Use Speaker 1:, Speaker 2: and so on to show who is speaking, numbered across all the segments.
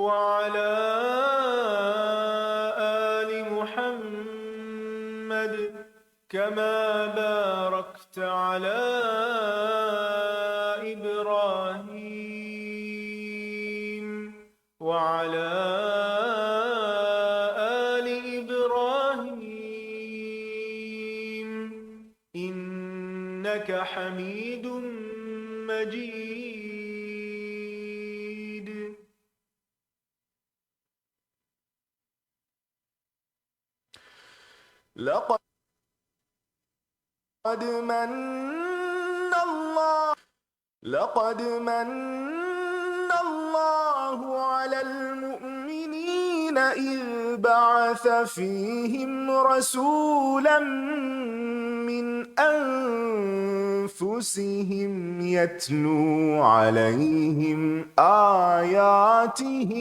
Speaker 1: وعلى آل محمد كما باركت على إبراهيم وعلى آل إبراهيم إنك حميد مجيد. لقد من الله على المؤمنين إذ بعث فيهم رسولا من أنفسهم يتلو عليهم آياته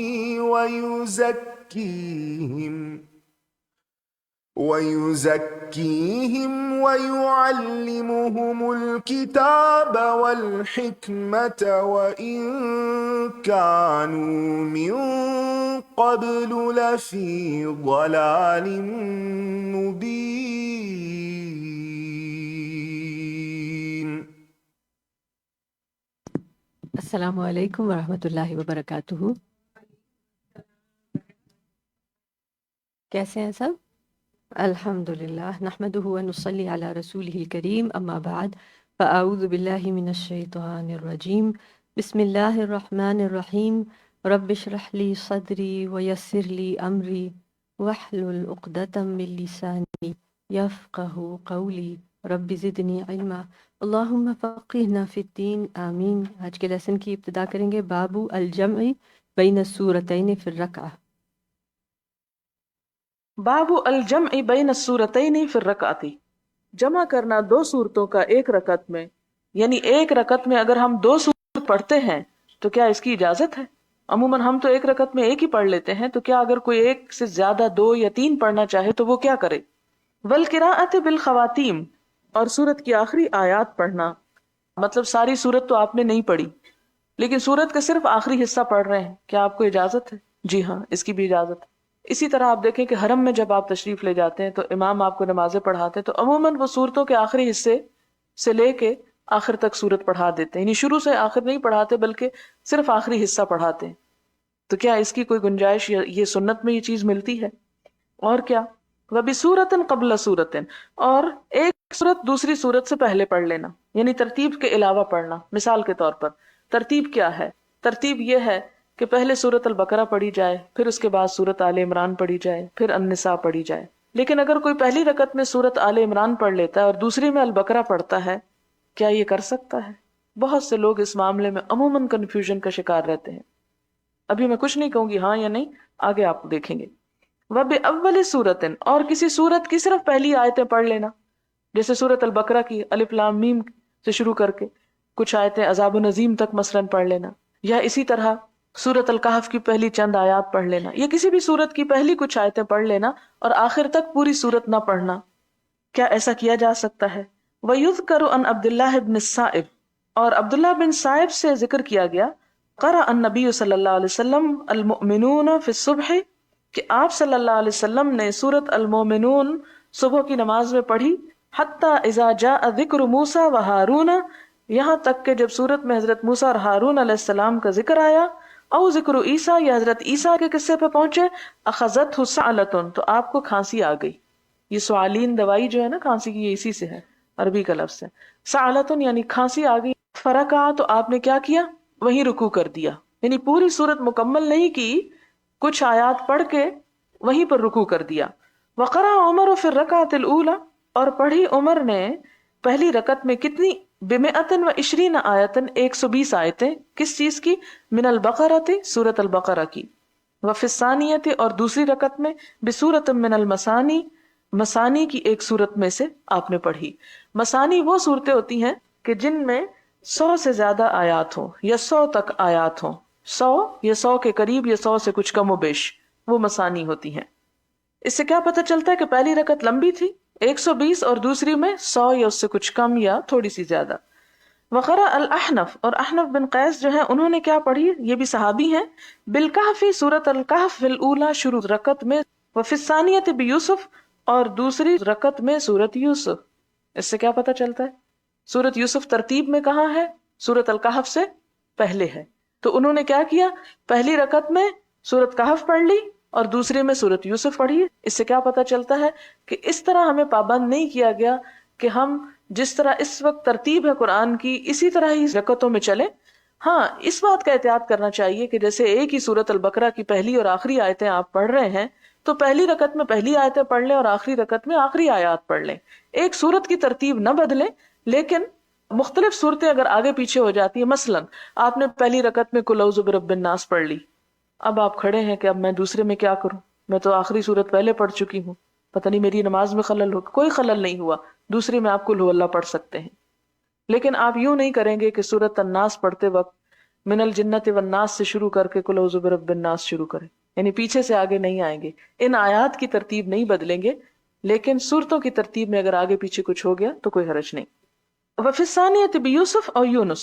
Speaker 1: ويزكيهم ويعلمهم الكتاب والحكمة وإن كانوا من قبل لفي ضلال مبين.
Speaker 2: السلام علیکم ورحمۃ اللہ وبرکاتہ. کیسے ہیں سب؟ الحمدللہ نحمدہ ونصلی علی رسولہ الکریم، اما بعد فاعوذ باللہ من الشیطان الرجیم. بسم اللہ الرحمن الرحیم. رب اشرح لی صدری ویسر لی امری واحلل عقدۃ من لسانی یفقہوا قولی رب زدنی علما اللہم فقہنا فی الدین آمین. آج کے لیسن کی ابتدا کریں گے باب الجمع بین السورتین فی الرکعہ.
Speaker 3: باب الجمع بین السورتین فی الرکعۃ، جمع کرنا دو صورتوں کا ایک رکعت میں، یعنی ایک رکعت میں اگر ہم دو صورت پڑھتے ہیں تو کیا اس کی اجازت ہے؟ عموماً ہم تو ایک رکعت میں ایک ہی پڑھ لیتے ہیں، تو کیا اگر کوئی ایک سے زیادہ دو یا تین پڑھنا چاہے تو وہ کیا کرے؟ والقراءۃ بالخواتیم، اور سورت کی آخری آیات پڑھنا، مطلب ساری سورت تو آپ نے نہیں پڑھی لیکن سورت کا صرف آخری حصہ پڑھ رہے ہیں، کیا آپ کو اجازت ہے؟ جی ہاں، اس کی بھی اجازت ہے. اسی طرح آپ دیکھیں کہ حرم میں جب آپ تشریف لے جاتے ہیں تو امام آپ کو نمازیں پڑھاتے ہیں تو عموماً وہ سورتوں کے آخری حصے سے لے کے آخر تک سورت پڑھا دیتے ہیں، یعنی شروع سے آخر نہیں پڑھاتے بلکہ صرف آخری حصہ پڑھاتے ہیں. تو کیا اس کی کوئی گنجائش یا یہ سنت میں یہ چیز ملتی ہے؟ اور کیا وَبِسُورَةٍ قَبْلَ سُورَةٍ، اور ایک سورت دوسری سورت سے پہلے پڑھ لینا، یعنی ترتیب کے علاوہ پڑھنا. مثال کے طور پر ترتیب کیا ہے؟ ترتیب یہ ہے کہ پہلے سورت البقرہ پڑھی جائے، پھر اس کے بعد سورت آل عمران پڑھی جائے، پھر النساء پڑھی جائے. لیکن اگر کوئی پہلی رکعت میں سورت آل عمران پڑھ لیتا ہے اور دوسری میں البقرہ پڑھتا ہے، کیا یہ کر سکتا ہے؟ بہت سے لوگ اس معاملے میں عموماً کنفیوژن کا شکار رہتے ہیں. ابھی میں کچھ نہیں کہوں گی ہاں یا نہیں، آگے آپ دیکھیں گے. وَبِأَوَّلِ سُورَةٍ، اور کسی سورت کی صرف پہلی آیتیں پڑھ لینا، جیسے سورت البقرہ کی الف لام میم سے شروع کر کے کچھ آیتیں عذاب النظیم تک مثلاً پڑھ لینا، یا اسی طرح سورت الکہف کی پہلی چند آیات پڑھ لینا، یا کسی بھی سورت کی پہلی کچھ آیتیں پڑھ لینا اور آخر تک پوری سورت نہ پڑھنا. کیا ایسا کیا جا سکتا ہے؟ وَيُذْكَرُ عَنْ عَبْدِ اللَّهِ بْنِ الصَّائِبِ، اور عبداللہ بن صائب سے ذکر کیا گیا، قرأ النبی صلی اللہ علیہ وسلم المؤمنون فی الصبح، کہ آپ صلی اللہ علیہ وسلم نے سورت المؤمنون صبح کی نماز میں پڑھی، حتی اذا جاء ذکر موسیٰ و ہارون، یہاں تک کہ جب سورت میں حضرت موسیٰ اور ہارون علیہ السلام کا ذکر آیا، او ذکر عیسیٰ، یا حضرت عیسیٰ کے قصے پہ پہنچے، اخذتہ سعلۃ، تو آپ کو کھانسی آ گئی. یہ سعالین دوائی جو ہے نا کھانسی کی، یہ اسی سے ہے، عربی کا لفظ ہے. سعلۃ یعنی کھانسی آ گئی. فرکع، تو آپ نے کیا کیا؟ وہیں رکوع کر دیا، یعنی پوری سورت مکمل نہیں کی، کچھ آیات پڑھ کے وہیں پر رکوع کر دیا. وقرأ عمر فی الرکعۃ الاولی، اور پڑھی عمر نے پہلی رکعت میں کتنی؟ ب120 آیتن، 120 آیتیں. کس چیز کی؟ من البقرۃ، سورت البقرہ کی. وفی الثانیۃ، اور دوسری رکعت میں بسورۃ من المثانی، مثانی کی ایک سورت میں سے آپ نے پڑھی. مثانی وہ صورتیں ہوتی ہیں کہ جن میں 100 سے زیادہ آیات ہوں یا 100 تک آیات ہوں، 100 یا 100 کے قریب یا 100 سے کچھ کم و بیش، وہ مثانی ہوتی ہیں. اس سے کیا پتہ چلتا ہے کہ پہلی رکعت لمبی تھی 120 اور دوسری میں 100 یا اس سے کچھ کم یا تھوڑی سی زیادہ. وقرأ الاحنف، اور احنف بن قیس جو ہے انہوں نے کیا پڑھی، یہ بھی صحابی ہیں، بالکہف سورۃ الکہف فی الاولی، شروع رکعت میں، وفی الثانیۃ بیوسف، اور دوسری رکعت میں سورۃ یوسف۔ اس سے کیا پتہ چلتا ہے؟ سورۃ یوسف ترتیب میں کہاں ہے؟ سورۃ الکہف سے پہلے ہے۔ تو انہوں نے کیا کیا، پہلی رکعت میں سورۃ کہف پڑھ لی اور دوسرے میں سورۃ یوسف پڑھی۔ اس سے کیا پتہ چلتا ہے کہ اس طرح ہمیں پابند نہیں کیا گیا کہ ہم جس طرح اس وقت ترتیب ہے قرآن کی اسی طرح ہی رکعتوں میں چلیں۔ ہاں، اس بات کا احتیاط کرنا چاہیے کہ جیسے ایک ہی سورۃ البقرہ کی پہلی اور آخری آیتیں آپ پڑھ رہے ہیں تو پہلی رکعت میں پہلی آیتیں پڑھ لیں اور آخری رکعت میں آخری آیات پڑھ لیں، ایک سورت کی ترتیب نہ بدلیں، لیکن مختلف صورتیں اگر آگے پیچھے ہو جاتی ہیں، مثلا آپ نے پہلی رکعت میں قل اعوذ برب الناس پڑھ لی، اب آپ کھڑے ہیں کہ اب میں دوسرے میں کیا کروں، میں تو آخری صورت پہلے پڑھ چکی ہوں، پتہ نہیں میری نماز میں خلل ہو، کوئی خلل نہیں ہوا، دوسری میں آپ قل ہو اللہ پڑھ سکتے ہیں۔ لیکن آپ یوں نہیں کریں گے کہ سورۃ الناس پڑھتے وقت من الجنت والناس سے شروع کر کے قل اعوذ برب الناس شروع کریں، یعنی پیچھے سے آگے نہیں آئیں گے، ان آیات کی ترتیب نہیں بدلیں گے، لیکن صورتوں کی ترتیب میں اگر آگے پیچھے کچھ ہو گیا تو کوئی حرج نہیں۔ وفی الثانیۃ بیوسف اور یونس،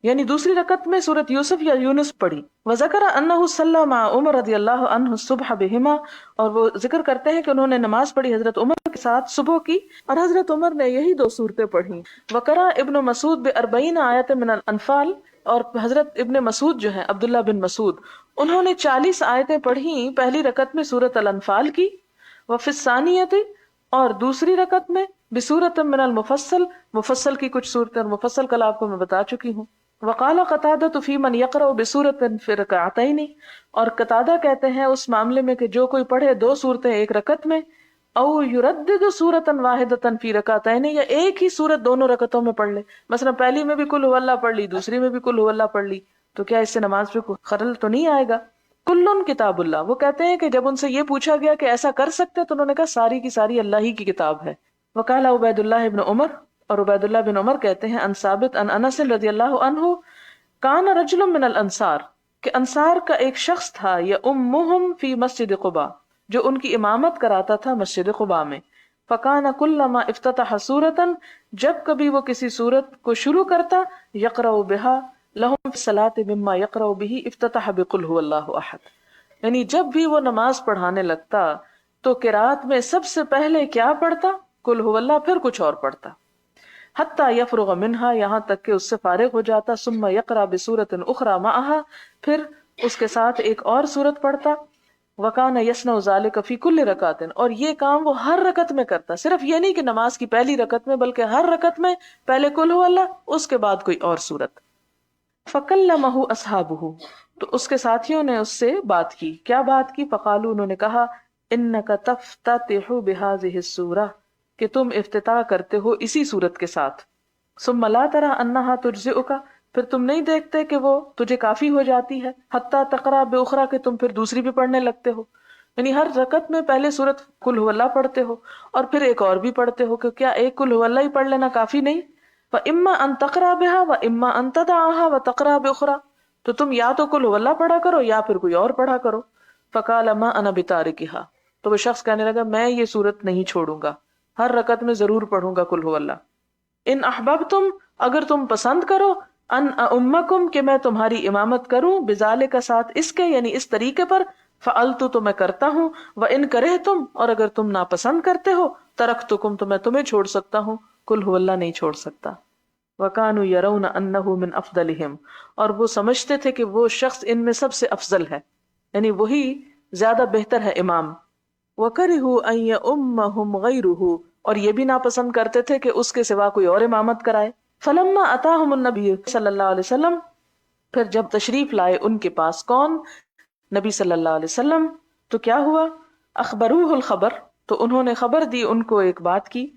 Speaker 3: یعنی دوسری رکعت میں سورۃ یوسف یا یونس پڑھی۔ وذکر انہ صلی مع عمر رضی اللہ عنہ الصبح بہما، اور وہ ذکر کرتے ہیں کہ انہوں نے نماز پڑھی حضرت عمر کے ساتھ صبح کی، اور حضرت عمر نے یہی دو صورتیں پڑھی۔ وقرأ ابن مسعود ب40 آیت من الانفال، اور حضرت ابن مسعود جو ہیں عبداللہ بن مسعود، انہوں نے 40 آیتیں پڑھی پہلی رکعت میں سورۃ الانفال کی۔ وفی الثانیۃ، اور دوسری رکعت میں بسورۃ من المفصل، مفصل کی کچھ صورتیں، اور مفصل کل آپ کو میں بتا چکی ہوں۔ وقال قتادہ فی من یقرأ بسورۃ فی رکعتین، اور قتادہ کہتے ہیں اس معاملے میں کہ جو کوئی پڑھے دو صورتیں ایک رکعت میں، او یردد سورۃ واحدۃ فی رکعتین، یا ایک ہی صورت دونوں رکعتوں میں پڑھ لے، مثلا پہلی میں بھی قل هو اللہ پڑھ لی، دوسری میں بھی قل هو اللہ پڑھ لی، تو کیا اس سے نماز پہ کوئی خلل تو نہیں آئے گا؟ کلن کتاب اللہ، وہ کہتے ہیں کہ جب ان سے یہ پوچھا گیا کہ ایسا کر سکتے تو انہوں نے کہا ساری کی ساری اللہ ہی کی کتاب ہے۔ وقال عبید اللہ ابن عمر، اور عبید اللہ بن عمر کہتے ہیں ان ثابت ان انس رضی اللہ عنہ، کان رجل من الانصار، کہ انصار کا ایک شخص تھا، یا امہم فی مسجد قباء، جو ان کی امامت کراتا تھا مسجد قباء میں، فکان کلما افتتح سورۃ، جب کبھی وہ کسی سورت کو شروع کرتا، یقرأ بها لہم فی الصلاۃ مما یقرأ به افتتح بقل هو اللہ احد، یعنی جب بھی وہ نماز پڑھانے لگتا تو قرات میں سب سے پہلے کیا پڑھتا؟ قل هو اللہ، پھر کچھ اور پڑھتا، حتی یفرغ منہا، یہاں تک کہ اس سے فارغ ہو جاتا، ثم یقرأ بسورۃ اخری معها، پھر اس کے ساتھ ایک اور سورت پڑھتا، وکان یصنع ذلک فی کل رکعت، اور یہ کام وہ ہر رکعت میں کرتا، صرف یہ نہیں کہ نماز کی پہلی رکعت میں بلکہ ہر رکعت میں پہلے قل هو اللہ، اس کے بعد کوئی اور سورت۔ فکلمہ اصحابہ، تو اس کے ساتھیوں نے اس سے بات کی، کیا بات کی؟ فقالوا، انہوں نے کہا، انک تفتتح بہذہ السورہ، کہ تم افتتاح کرتے ہو اسی سورت کے ساتھ، ثم لا تری انہا تجزئک، پھر تم نہیں دیکھتے کہ وہ تجھے کافی ہو جاتی ہے، حتی تقرأ باخری، کہ تم پھر دوسری بھی پڑھنے لگتے ہو، یعنی ہر رکعت میں پہلے سورت قل هو اللہ پڑھتے ہو اور پھر ایک اور بھی پڑھتے ہو، کہ کیا ایک قل هو اللہ ہی پڑھ لینا کافی نہیں؟ فإما أن تقرأ بها وإما أن تدعها وتقرأ بأخرى، تو تم یا تو قل هو اللہ پڑھا کرو یا پھر کوئی اور پڑھا کرو۔ فقال ما أنا بتاركها، تو وہ شخص کہنے لگا میں یہ صورت نہیں چھوڑوں گا، ہر رکعت میں ضرور پڑھوں گا قل هو اللہ۔ ان احببتم، اگر تم پسند کرو، ان امکم، کہ میں تمہاری امامت کروں، بذالک، ساتھ اس کے، یعنی اس طریقے پر، فعلت، تو میں کرتا ہوں، وان کرہتم، اور اگر تم ناپسند کرتے ہو، ترکتکم، تو میں تمہیں چھوڑ سکتا ہوں، قل هو اللہ نہیں چھوڑ سکتا۔ وکانوا یرون انہ من افضلہم، اور وہ سمجھتے تھے کہ وہ شخص ان میں سب سے افضل ہے، یعنی وہی زیادہ بہتر ہے امام۔ وکرہوا ان یؤمہم غیرہ، اور یہ بھی ناپسند کرتے تھے کہ اس کے سوا کوئی اور امامت کرائے۔ فلما اتاہم النبی صلی اللہ علیہ وسلم، پھر جب تشریف لائے ان کے پاس کون؟ نبی صلی اللہ علیہ وسلم، تو کیا ہوا؟ اخبروہ الخبر، تو انہوں نے خبر دی ان کو ایک بات کی،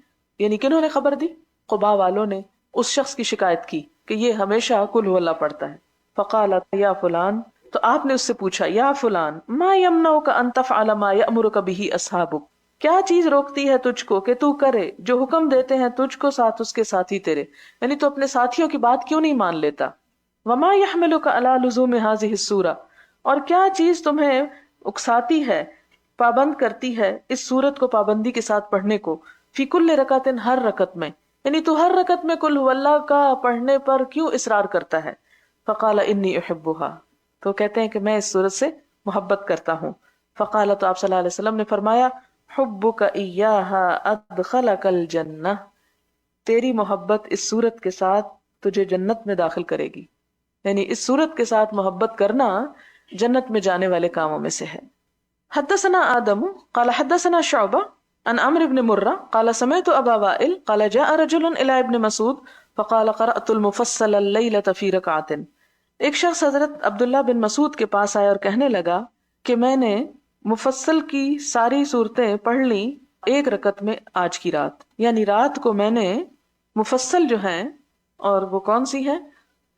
Speaker 3: یعنی کنہوں نے خبر دی؟ قباء والوں نے اس شخص کی شکایت کی کہ یہ ہمیشہ قل هو اللہ پڑھتا ہے۔ فقالت یا فلان، تو آپ نے اس سے پوچھا، یا فلان، ما یمنعک ان تفعل ما یأمرک بہ اصحابک، کیا چیز روکتی ہے تجھ کو کہ تو کرے جو حکم دیتے ہیں تجھ کو ساتھ اس کے ساتھی تیرے، یعنی تو اپنے ساتھیوں کی بات کیوں نہیں مان لیتا؟ وما یحملک علی لزوم ہذہ السورہ، اور کیا چیز تمہیں اکساتی ہے، پابند کرتی ہے اس سورت کو پابندی کے ساتھ پڑھنے کو، فی کل رکعت، ہر رکعت میں، یعنی تو ہر رکعت میں قل هو اللہ کا پڑھنے پر کیوں اصرار کرتا ہے؟ فقال انی احبها، تو کہتے ہیں کہ میں اس صورت سے محبت کرتا ہوں. فقال، تو آپ صلی اللہ علیہ وسلم نے فرمایا حبک ایاہا ادخلک الجنہ، تیری محبت اس صورت کے ساتھ تجھے جنت میں داخل کرے گی. یعنی اس صورت کے ساتھ محبت کرنا جنت میں جانے والے کاموں میں سے ہے. حدثنا آدم قال حدثنا شعبہ عن عمرو بن مرہ قال سمعت ابا وائل قال جاء رجل الى ابن مسعود فقال قرأت المفصل الليلة في ركعة. ایک شخص حضرت عبداللہ بن مسعود کے پاس آیا اور کہنے لگا کہ میں نے مفصل کی ساری صورتیں پڑھ لی ایک رکعت میں آج کی رات. یعنی رات کو میں نے مفصل جو ہیں، اور وہ کون سی ہیں،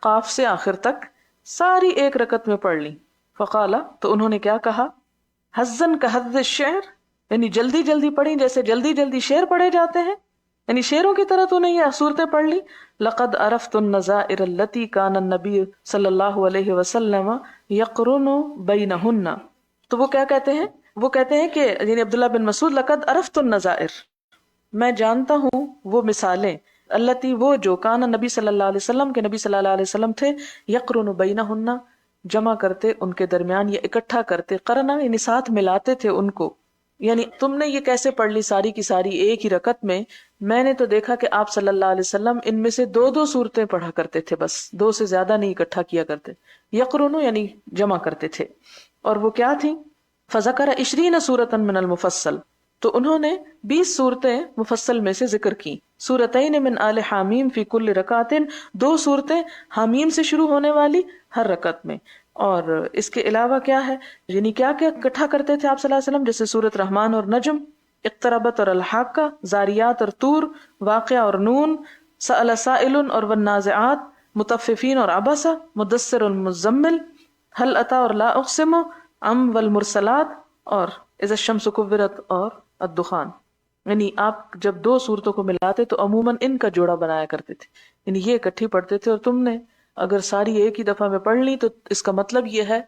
Speaker 3: قاف سے آخر تک ساری ایک رکعت میں پڑھ لی. فقالا، تو انہوں نے کیا کہا، حزن کا حز الشعر، یعنی جلدی جلدی پڑھی جیسے جلدی جلدی شعر پڑھے جاتے ہیں، یعنی شعروں کی طرح تو نہیں، یہ صورتیں پڑھ لی. لقد عرفت النظائر التي كان النبی صلی اللہ علیہ وسلم یقرن بینہن. تو وہ کیا کہتے ہیں، وہ کہتے ہیں کہ یعنی عبداللہ بن مسعود، لقد عرفت النظائر، میں جانتا ہوں وہ مثالیں، التی وہ جو، کان نبی صلی اللہ علیہ وسلم کے نبی صلی اللہ علیہ وسلم تھے، یقرن بینہن، جمع کرتے ان کے درمیان یا اکٹھا کرتے، قرنا یعنی ساتھ ملاتے تھے ان کو. یعنی تم نے یہ کیسے پڑھ لی ساری کی ساری ایک ہی رکعت میں نے تو دیکھا کہ آپ صلی اللہ علیہ وسلم ان میں سے دو دو صورتیں پڑھا کرتے تھے، بس دو سے زیادہ نہیں اکٹھا کیا کرتے. یقرن یعنی جمع کرتے تھے. اور وہ کیا تھیں، فذکر 20 سورۃ من المفصل، تو انہوں نے 20 صورتیں مفصل میں سے ذکر کی. سورتین من آل حامیم فی کل رکعت، 2 صورتیں حامیم سے شروع ہونے والی ہر رکعت میں. اور اس کے علاوہ کیا ہے، یعنی کیا کیا اکٹھا کرتے تھے آپ صلی اللہ علیہ وسلم، جیسے سورت رحمان اور نجم، اقتربت اور الحاقہ، زاریات اور طور، واقعہ اور نون، سأل سائل اور والنازعات، مطففین اور عبسہ، مدثر المزمل، هل اتی اور لا اقسم، ام والمرسلات، اور اذا الشمس کورت اور الدخان. یعنی آپ جب 2 صورتوں کو ملاتے تو عموماً ان کا جوڑا بنایا کرتے تھے، یعنی یہ اکٹھی پڑھتے تھے. اور تم نے اگر ساری ایک ہی دفعہ میں پڑھ لی تو اس کا مطلب یہ ہے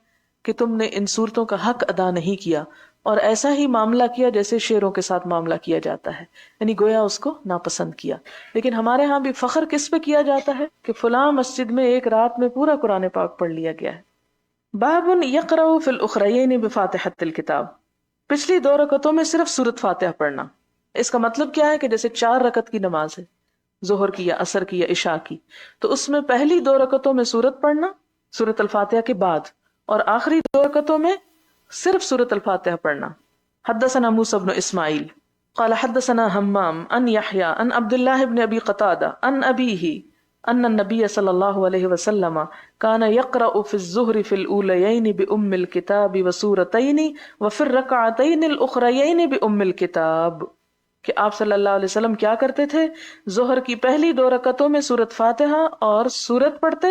Speaker 3: کہ تم نے ان صورتوں کا حق ادا نہیں کیا، اور ایسا ہی معاملہ کیا جیسے شعروں کے ساتھ معاملہ کیا جاتا ہے، یعنی گویا اس کو ناپسند کیا. لیکن ہمارے ہاں بھی فخر کس پہ کیا جاتا ہے کہ فلاں مسجد میں ایک رات میں پورا قرآن پاک پڑھ لیا گیا ہے. باب یقرأ فی الاخریین بفاتحۃ الکتاب، پچھلی 2 رکعتوں میں صرف سورۃ فاتحہ پڑھنا. اس کا مطلب کیا ہے کہ جیسے 4 رکعت کی نماز ہے، ظہر کی یا عصر کی یا عشاء کی، تو اس میں پہلی 2 رکعتوں میں سورت پڑھنا سورۃ الفاتحہ کے بعد، اور آخری 2 رکعتوں میں صرف سورۃ الفاتحہ پڑھنا. حدثنا موسیٰ بن اسماعیل قال حدثنا حمام عن یحیی عن عبد اللہ بن ابی قتادہ عن ابیہ ان النبی صلی اللہ علیہ وسلم کان یقرأ فی الظہر فی الاولیین بأم الکتاب وسورتین وفی الرکعتین الاخریین بأم الکتاب، کہ آپ صلی اللہ علیہ وسلم کیا کرتے تھے، ظہر کی پہلی 2 رکعتوں میں سورت فاتحہ اور سورت پڑھتے،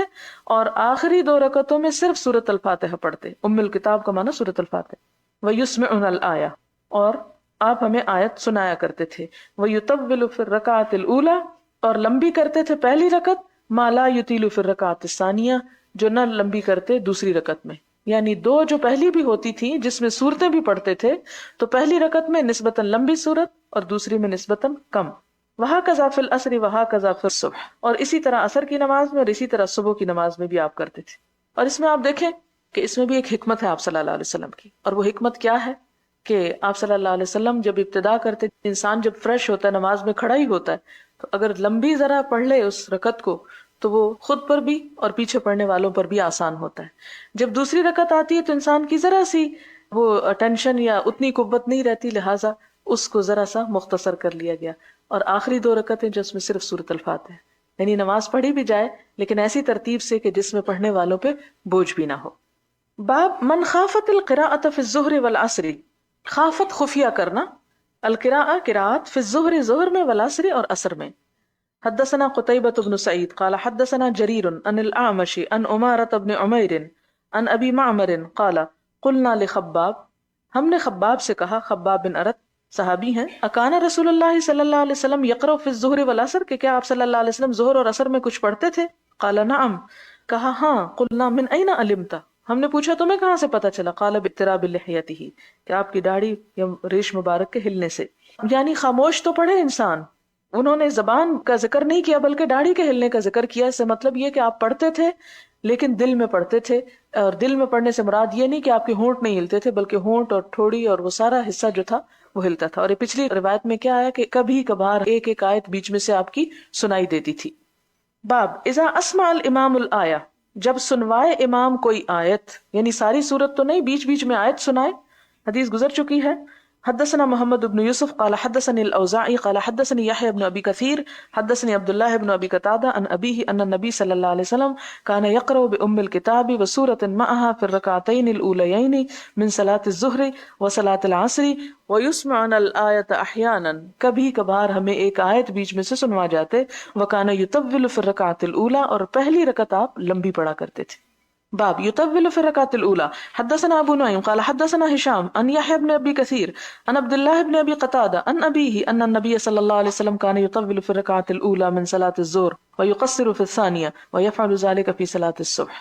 Speaker 3: اور آخری 2 رکعتوں میں صرف سورت الفاتحہ پڑھتے. ام الکتاب کا معنی سورت الفاتحہ. وَيُسْمِعُنَا الْآيَةَ، اور آپ ہمیں آیت سنایا کرتے تھے. وَيُطَوِّلُ فِي الرَّكَعَةِ الْأُولَى، اور لمبی کرتے تھے پہلی رکعت، مَا لَا يُطِيلُ فِي الرَّكَعَةِ الثَّانِيَةِ، جو نہ لمبی کرتے دوسری رکعت میں. یعنی 2 جو پہلی بھی ہوتی تھی جس میں صورتیں بھی پڑھتے تھے، تو پہلی رکعت میں نسبتاً لمبی صورت اور دوسری میں نسبتاً کم. وَهَكَذَا فِي الْعَصْرِ وَهَكَذَا فِي الصُّبْحِ، اور اسی طرح عصر کی نماز میں اور اسی طرح صبح کی نماز میں بھی آپ کرتے تھے. اور اس میں آپ دیکھیں کہ اس میں بھی ایک حکمت ہے آپ صلی اللہ علیہ وسلم کی، اور وہ حکمت کیا ہے کہ آپ صلی اللہ علیہ وسلم جب ابتدا کرتے، انسان جب فریش ہوتا ہے نماز میں کھڑا ہی ہوتا ہے، تو اگر لمبی ذرا پڑھ لے اس رکعت کو تو وہ خود پر بھی اور پیچھے پڑھنے والوں پر بھی آسان ہوتا ہے. جب دوسری رکعت آتی ہے تو انسان کی ذرا سی وہ ٹینشن یا اتنی قوت نہیں رہتی، لہٰذا اس کو ذرا سا مختصر کر لیا گیا. اور آخری 2 رکعتیں جو اس میں صرف سورۃ الفاتحہ ہے، یعنی نماز پڑھی بھی جائے لیکن ایسی ترتیب سے کہ جس میں پڑھنے والوں پہ بوجھ بھی نہ ہو. باب من خافت القراءۃ فی الظہر والعصر، خافت خفیہ کرنا، القراءۃ قراءت، فی الظہر ظہر میں، والعصر اور عصر میں. حدثنا قتيبة بن سعيد قال حدثنا جرير عن الأعمش عن عمارة بن عمير عن أبي معمر قال قلنا لخباب، ہم نے خباب سے کہا، خباب بن ارت صحابی ہیں، اکان رسول اللہ صلی اللہ علیہ وسلم یقرأ فی الظہر والعصر، کہ کیا آپ صلی اللہ علیہ وسلم ظہر اور عصر میں کچھ پڑھتے تھے؟ قال نعم، کہا ہاں. قلنا من أين علمت، ہم نے پوچھا تمہیں کہاں سے پتا چلا؟ قال باضطراب لحیته، کہ آپ کی داڑھی یا ریش مبارک کے ہلنے سے. یعنی خاموش تو پڑھے انسان، انہوں نے زبان کا ذکر نہیں کیا بلکہ داڑھی کے ہلنے کا ذکر کیا. اس سے مطلب یہ کہ آپ پڑھتے تھے لیکن دل میں پڑھتے تھے. اور دل میں پڑھنے سے مراد یہ نہیں کہ آپ کے ہونٹ نہیں ہلتے تھے بلکہ ہونٹ اور ٹھوڑی اور وہ سارا حصہ جو تھا وہ ہلتا تھا. اور یہ پچھلی روایت میں کیا ہے کہ کبھی کبھار ایک ایک آیت بیچ میں سے آپ کی سنائی دیتی تھی. باب اذا اسمع الامام الآیہ، جب سنوائے امام کوئی آیت، یعنی ساری سورت تو نہیں، بیچ بیچ میں آیت سنائے. حدیث گزر چکی ہے. حدثنا محمد بن یوسف قال حدثني الاوزاعی قال حدثني يحيى بن ابي كثير حدثني عبد الله بن ابي قتادة عن ابيه ان النبي صلى الله عليه وسلم كان يقرأ بأم الكتاب وسورة معها في الركعتين الاوليين من صلاة الظهر وصلاة العصر ويسمعنا الآية احيانا، کبھی کبھار ہمیں ایک آیت بیچ میں سے سنوا جاتے. وكان يطول في الركعة الاولى، اور پہلی رکعت آپ لمبی پڑھا کرتے تھے. باب يطول في الركعة الأولى. حدثنا أبو نعيم قال حدثنا هشام عن يحيى بن أبي كثير عن عبد الله بن أبي قتادة عن أبيه أن النبي صلى الله عليه وسلم كان يطول في الركعة الأولى من صلاة الظهر ويقصر في الثانية ويفعل ذلك في صلاة الصبح.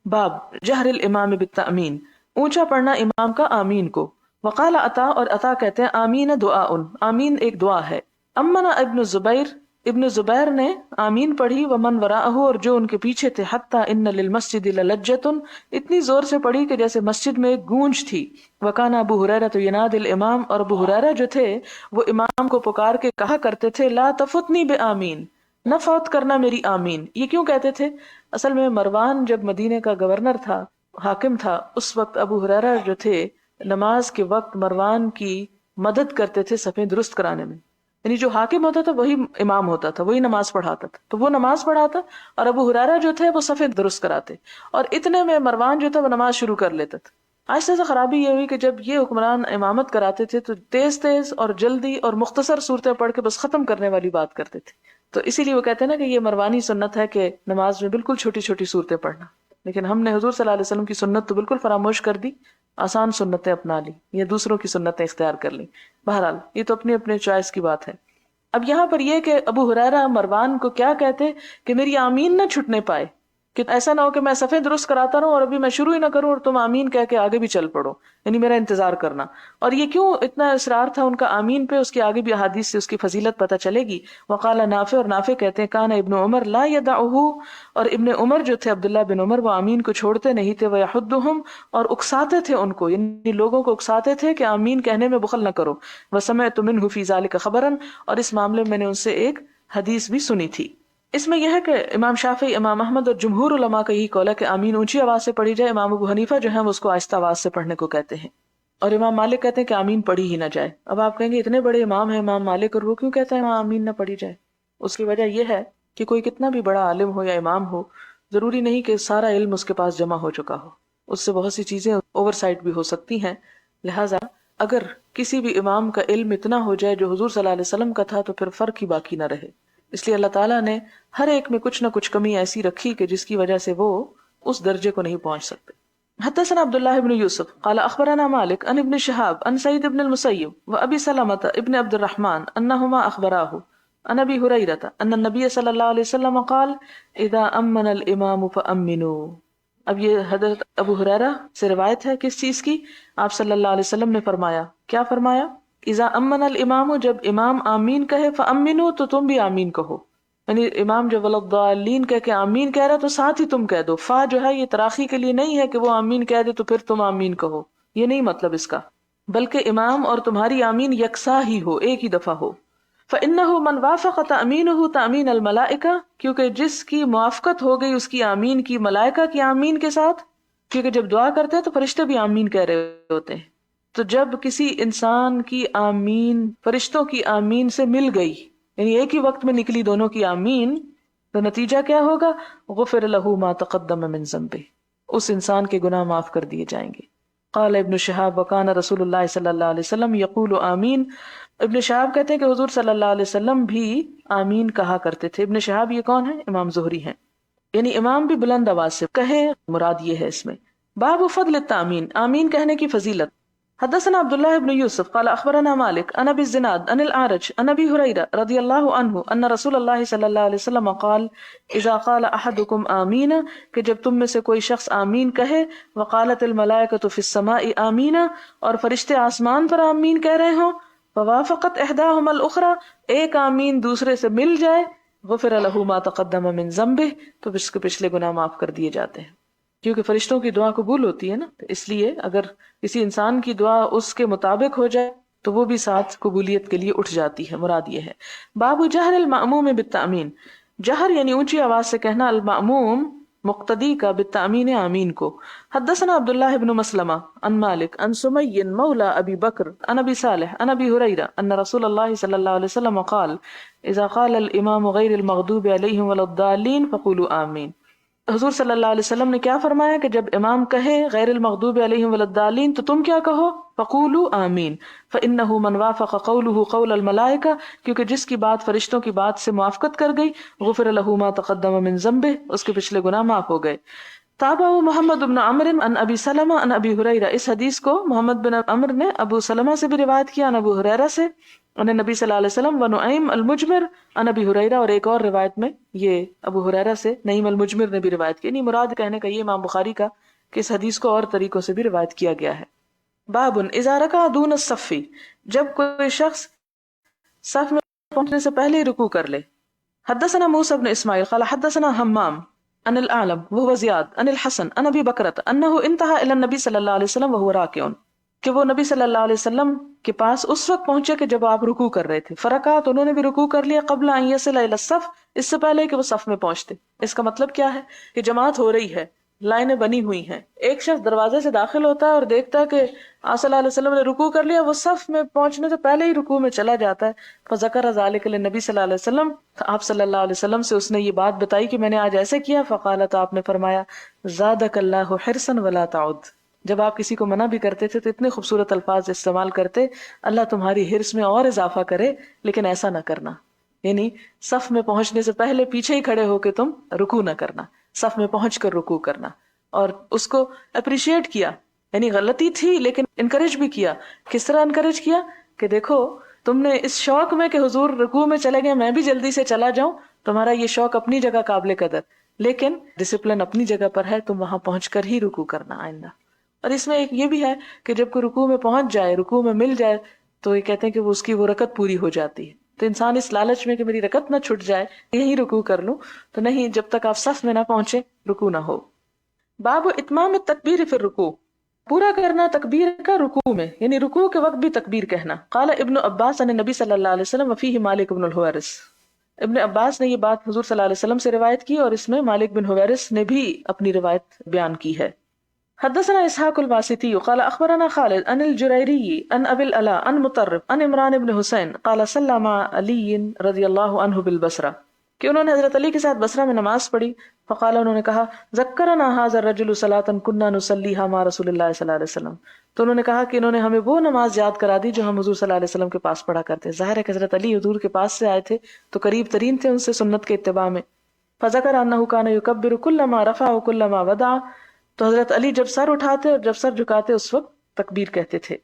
Speaker 3: باب جهر الإمام بالتأمين، اونچا پڑھنا امام کا آمین کو. وقال عطا، اور عطا کہتے ہیں آمین دعاء، آمین ایک دعا ہے. امنا ابن الزبیر، ابن زبیر نے آمین پڑھی، ومن وراءہ، اور جو ان کے پیچھے تھے، حتی ان للمسجد للجۃ، اتنی زور سے پڑھی کہ جیسے مسجد میں ایک گونج تھی. وکان ابو ہریرہ ینادی الامام، اور ابو ہریرہ جو تھے وہ امام کو پکار کے کہا کرتے تھے لا تفتنی بآمین، نہ فوت کرنا میری آمین. یہ کیوں کہتے تھے؟ اصل میں مروان جب مدینے کا گورنر تھا، حاکم تھا، اس وقت ابو ہریرہ جو تھے نماز کے وقت مروان کی مدد کرتے تھے صفیں درست کرانے میں. یعنی جو حاکم ہوتا تھا وہی امام ہوتا تھا، وہی نماز پڑھاتا تھا، تو وہ نماز پڑھاتا اور ابو ہریرہ جو تھے وہ صفیں درست کراتے. اور اتنے میں مروان جو تھا وہ نماز شروع کر لیتا تھا. آہستہ سے خرابی یہ ہوئی کہ جب یہ حکمران امامت کراتے تھے تو تیز تیز اور جلدی اور مختصر صورتیں پڑھ کے بس ختم کرنے والی بات کرتے تھے. تو اسی لیے وہ کہتے ہیں نا کہ یہ مروانی سنت ہے کہ نماز میں بالکل چھوٹی چھوٹی صورتیں پڑھنا. لیکن ہم نے حضور صلی اللہ علیہ وسلم کی سنت تو بالکل فراموش کر دی، آسان سنتیں اپنا لی یا دوسروں کی سنتیں اختیار کر لی. بہرحال یہ تو اپنی اپنے چوائس کی بات ہے. اب یہاں پر یہ کہ ابو ہریرہ مروان کو کیا کہتے کہ میری آمین نہ چھٹنے پائے، کہ ایسا نہ ہو کہ میں صفیں درست کراتا رہوں اور ابھی میں شروع ہی نہ کروں اور تم آمین کہہ کے آگے بھی چل پڑو، یعنی میرا انتظار کرنا. اور یہ کیوں اتنا اصرار تھا ان کا آمین پہ، اس کے آگے بھی احادیث سے اس کی فضیلت پتہ چلے گی. وقال نافع، اور نافع کہتے ہیں کان ابن عمر لا یدعہ، اور ابن عمر جو تھے عبداللہ بن عمر وہ آمین کو چھوڑتے نہیں تھے. ویحدہم، اور اکساتے تھے ان کو، یعنی لوگوں کو اکساتے تھے کہ آمین کہنے میں بخل نہ کرو. وسمعت منہ فی ذلک خبرا، اور اس معاملے میں نے ان سے ایک حدیث بھی سنی تھی. اس میں یہ ہے کہ امام شافعی، امام احمد اور جمہور علماء کا یہی قول ہے کہ آمین اونچی آواز سے پڑھی جائے. امام ابو حنیفہ جو ہیں وہ اس کو آہستہ آواز سے پڑھنے کو کہتے ہیں، اور امام مالک کہتے ہیں کہ آمین پڑھی ہی نہ جائے. اب آپ کہیں گے اتنے بڑے امام ہیں امام مالک اور وہ کیوں کہتا ہے وہاں آمین نہ پڑھی جائے؟ اس کی وجہ یہ ہے کہ کوئی کتنا بھی بڑا عالم ہو یا امام ہو، ضروری نہیں کہ سارا علم اس کے پاس جمع ہو چکا ہو، اس سے بہت سی چیزیں اوور سائٹ بھی ہو سکتی ہیں. لہٰذا اگر کسی بھی امام کا علم اتنا ہو جائے جو حضور صلی اللہ علیہ وسلم کا تھا تو پھر فرق ہی باقی نہ رہے. اس لیے اللہ تعالیٰ نے ہر ایک میں کچھ نہ کچھ کمی ایسی رکھی کہ جس کی وجہ سے وہ اس درجے کو نہیں پہنچ سکتے. حدثنا عبداللہ بن یوسف قال اخبرنا مالک عن ابن شہاب عن سعید بن المسیب و ابی سلمۃ ابن عبد الرحمن انہما اخبراہ عن ابی ہریرہ ان النبی صلی اللہ علیہ وسلم قال اذا امن الامام فامنوا. اب یہ حضرت ابو ہریرہ سے روایت ہے کس چیز کی؟ آپ صلی اللہ علیہ وسلم نے فرمایا، کیا فرمایا؟ اذا امن الامام، جب امام آمین کہے، فامنوا، تو تم بھی آمین کہو. یعنی امام جو ولضالین کہہ کے آمین کہہ رہا تو ساتھ ہی تم کہہ دو. فا جو ہے یہ تراخی کے لیے نہیں ہے کہ وہ آمین کہہ دے تو پھر تم آمین کہو، یہ نہیں مطلب اس کا، بلکہ امام اور تمہاری آمین یکساں ہی ہو، ایک ہی دفعہ ہو. فإنه من وافق تأمینه تأمین الملائکہ، کیونکہ جس کی موافقت ہو گئی اس کی آمین کی ملائکہ کی آمین کے ساتھ، کیونکہ جب دعا کرتے ہیں تو فرشتے بھی آمین کہہ رہے ہوتے ہیں. تو جب کسی انسان کی آمین فرشتوں کی آمین سے مل گئی، یعنی ایک ہی وقت میں نکلی دونوں کی آمین، تو نتیجہ کیا ہوگا؟ غفر له ما تقدم من ذنبه، اس انسان کے گناہ معاف کر دیے جائیں گے. قال ابن شہاب وکان رسول اللہ صلی اللہ علیہ وسلم یقول آمین. ابن شہاب کہتے ہیں کہ حضور صلی اللہ علیہ وسلم بھی آمین کہا کرتے تھے. ابن شہاب یہ کون ہے؟ امام زہری ہیں. یعنی امام بھی بلند آواز سے کہے، مراد یہ ہے اس میں. باب فضل التامین، آمین کہنے کی فضیلت. حدثنا عبداللہ ابن یوسف قال اخبرنا مالک عن ابی الزناد عن الاعرج عن ابی ہریرہ رضی اللہ عنہ ان رسول اللہ صلی اللہ علیہ وسلم قال اذا قال احدکم آمین، کہ جب تم میں سے کوئی شخص آمین کہے، وقالت الملائکۃ فی السماء آمین، اور فرشتے آسمان پر آمین کہہ رہے ہوں، فوافقت احداہما الاخری، ایک آمین دوسرے سے مل جائے، غفر لہ ما تقدم من ذنبہ، تو اس کے پچھلے گناہ معاف کر دیے جاتے ہیں. کیونکہ فرشتوں کی دعا قبول ہوتی ہے نا، اس لیے اگر کسی انسان کی دعا اس کے مطابق ہو جائے تو وہ بھی ساتھ قبولیت کے لیے اٹھ جاتی ہے. مراد یہ ہے. باب جہر المأموم بالتأمین، جہر یعنی اونچی آواز سے کہنا المأموم مقتدی کا بالتأمین آمین کو. حدثنا عبداللہ بن مسلمہ عن مالک عن سمی مولا ابی بکر عن ابی صالح عن ابی ہریرہ ان رسول اللہ صلی اللہ علیہ وسلم قال اذا قال الامام غیر المغضوب علیہم ولا الضالین فقولوا آمین. حضور صلی اللہ علیہ وسلم نے کیا فرمایا کہ جب امام کہے غیر المغضوب علیہم ولا الضالین تو تم کیا کہو؟ فقولوا آمین. فإنہ من وافق قولہ قول الملائکہ، کیونکہ جس کی بات فرشتوں کی بات سے موافقت کر گئی، غفر لہ ما تقدم من ذنبہ، اس کے پچھلے گناہ معاف ہو گئے. تابعہ محمد بن عمرو عن ابی سلمہ عن ابی ہریرہ، اس حدیث کو محمد بن عمرو نے ابو سلمہ سے بھی روایت کیا، عن ابو ہریرہ سے، ان نبی صلی اللہ علیہ وسلم و نعیم المجمر عن ابی ہریرہ، اور ایک اور روایت میں یہ ابو ہریرہ سے نعیم المجمر نے بھی روایت کی. نہیں مراد کہنے کا یہ امام بخاری کا کہ اس حدیث کو اور طریقوں سے بھی روایت کیا گیا ہے. باب اذا رکع دون الصف، جب کوئی شخص صف میں پہنچنے سے پہلے ہی رکوع کر لے. حدثنا موسیٰ بن اسماعیل قال حدثنا حمام عن الاعلم وهو زیاد عن الحسن عن ابی بکرۃ انه انتهى الى النبی صلی اللہ علیہ وسلم وهو راکع، کہ وہ نبی صلی اللہ علیہ وسلم کے پاس اس وقت پہنچے کہ جب آپ رکوع کر رہے تھے. فرکعت، انہوں نے بھی رکوع کر لیا، قبل ان یصل الى الصف، اس سے پہلے کہ وہ صف میں پہنچتے. اس کا مطلب کیا ہے کہ جماعت ہو رہی ہے، لائنیں بنی ہوئی ہیں، ایک شخص دروازے سے داخل ہوتا ہے اور دیکھتا ہے کہ آپ صلی اللہ علیہ وسلم نے رکوع کر لیا، وہ صف میں پہنچنے سے پہلے ہی رکوع میں چلا جاتا ہے. فذکر ذلک للنبی صلی اللہ علیہ وسلم، آپ صلی اللہ علیہ وسلم سے اس نے یہ بات بتائی کہ میں نے آج ایسے کیا. فقال، تو آپ نے فرمایا زادک اللہ حرصا ولا تعد، جب آپ کسی کو منع بھی کرتے تھے تو اتنے خوبصورت الفاظ استعمال کرتے، اللہ تمہاری حرص میں اور اضافہ کرے، لیکن ایسا نہ کرنا. یعنی صف میں پہنچنے سے پہلے پیچھے ہی کھڑے ہو کے تم رکوع نہ کرنا، صف میں پہنچ کر رکوع کرنا. اور اس کو اپریشیٹ کیا، یعنی غلطی تھی لیکن انکریج بھی کیا. کس طرح انکریج کیا کہ دیکھو تم نے اس شوق میں کہ حضور رکوع میں چلے گئے میں بھی جلدی سے چلا جاؤں، تمہارا یہ شوق اپنی جگہ قابل قدر، لیکن ڈسپلن اپنی جگہ پر ہے، تم وہاں پہنچ کر ہی رکوع کرنا آئندہ. اور اس میں ایک یہ بھی ہے کہ جب کوئی رکوع میں پہنچ جائے، رکوع میں مل جائے، تو یہ کہتے ہیں کہ وہ اس کی وہ رکعت پوری ہو جاتی ہے. تو انسان اس لالچ میں کہ میری رکعت نہ چھٹ جائے یہی رکوع کر لوں، تو نہیں، جب تک آپ صف میں نہ پہنچے رکوع نہ ہو. باب اتمام التکبیر فی الرکوع، پورا کرنا تکبیر کا رکوع میں، یعنی رکوع کے وقت بھی تکبیر کہنا. قال ابن عباس عن نبی صلی اللہ علیہ وسلم وفیہ مالک بن الحویرث، ابن عباس نے یہ بات حضور صلی اللہ علیہ وسلم سے روایت کی اور اس میں مالک بن حویرث نے بھی اپنی روایت بیان کی ہے. حدثنا اسحاق الواسطی قال اخبرنا خالد عن الجریری عن ابی العلاء عن مطرف عن عمران بن حسین قال صلی مع علی رضی اللہ عنہ بالبصرہ، کہ انہوں نے حضرت علی کے ساتھ بصرہ میں نماز پڑھی. فقال، انہوں نے کہا ذکرنا ھذا الرجل صلاۃ كنا نصلیھا مع رسول اللہ صلی اللہ علیہ وسلم، تو انہوں نے کہا کہ انہوں نے ہمیں وہ نماز یاد کرا دی جو ہم حضور صلی اللہ علیہ وسلم کے پاس پڑھا کرتے. ظاہر ہے کہ حضرت علی حضور کے پاس سے آئے تھے تو قریب ترین تھے ان سے سنت کے اتباع میں. فذکر انہ کان یکبر کلما رفع وکلما وضع، تو حضرت علی جب سر اٹھاتے اور جب سر جھکاتے اس وقت تکبیر کہتے تھے.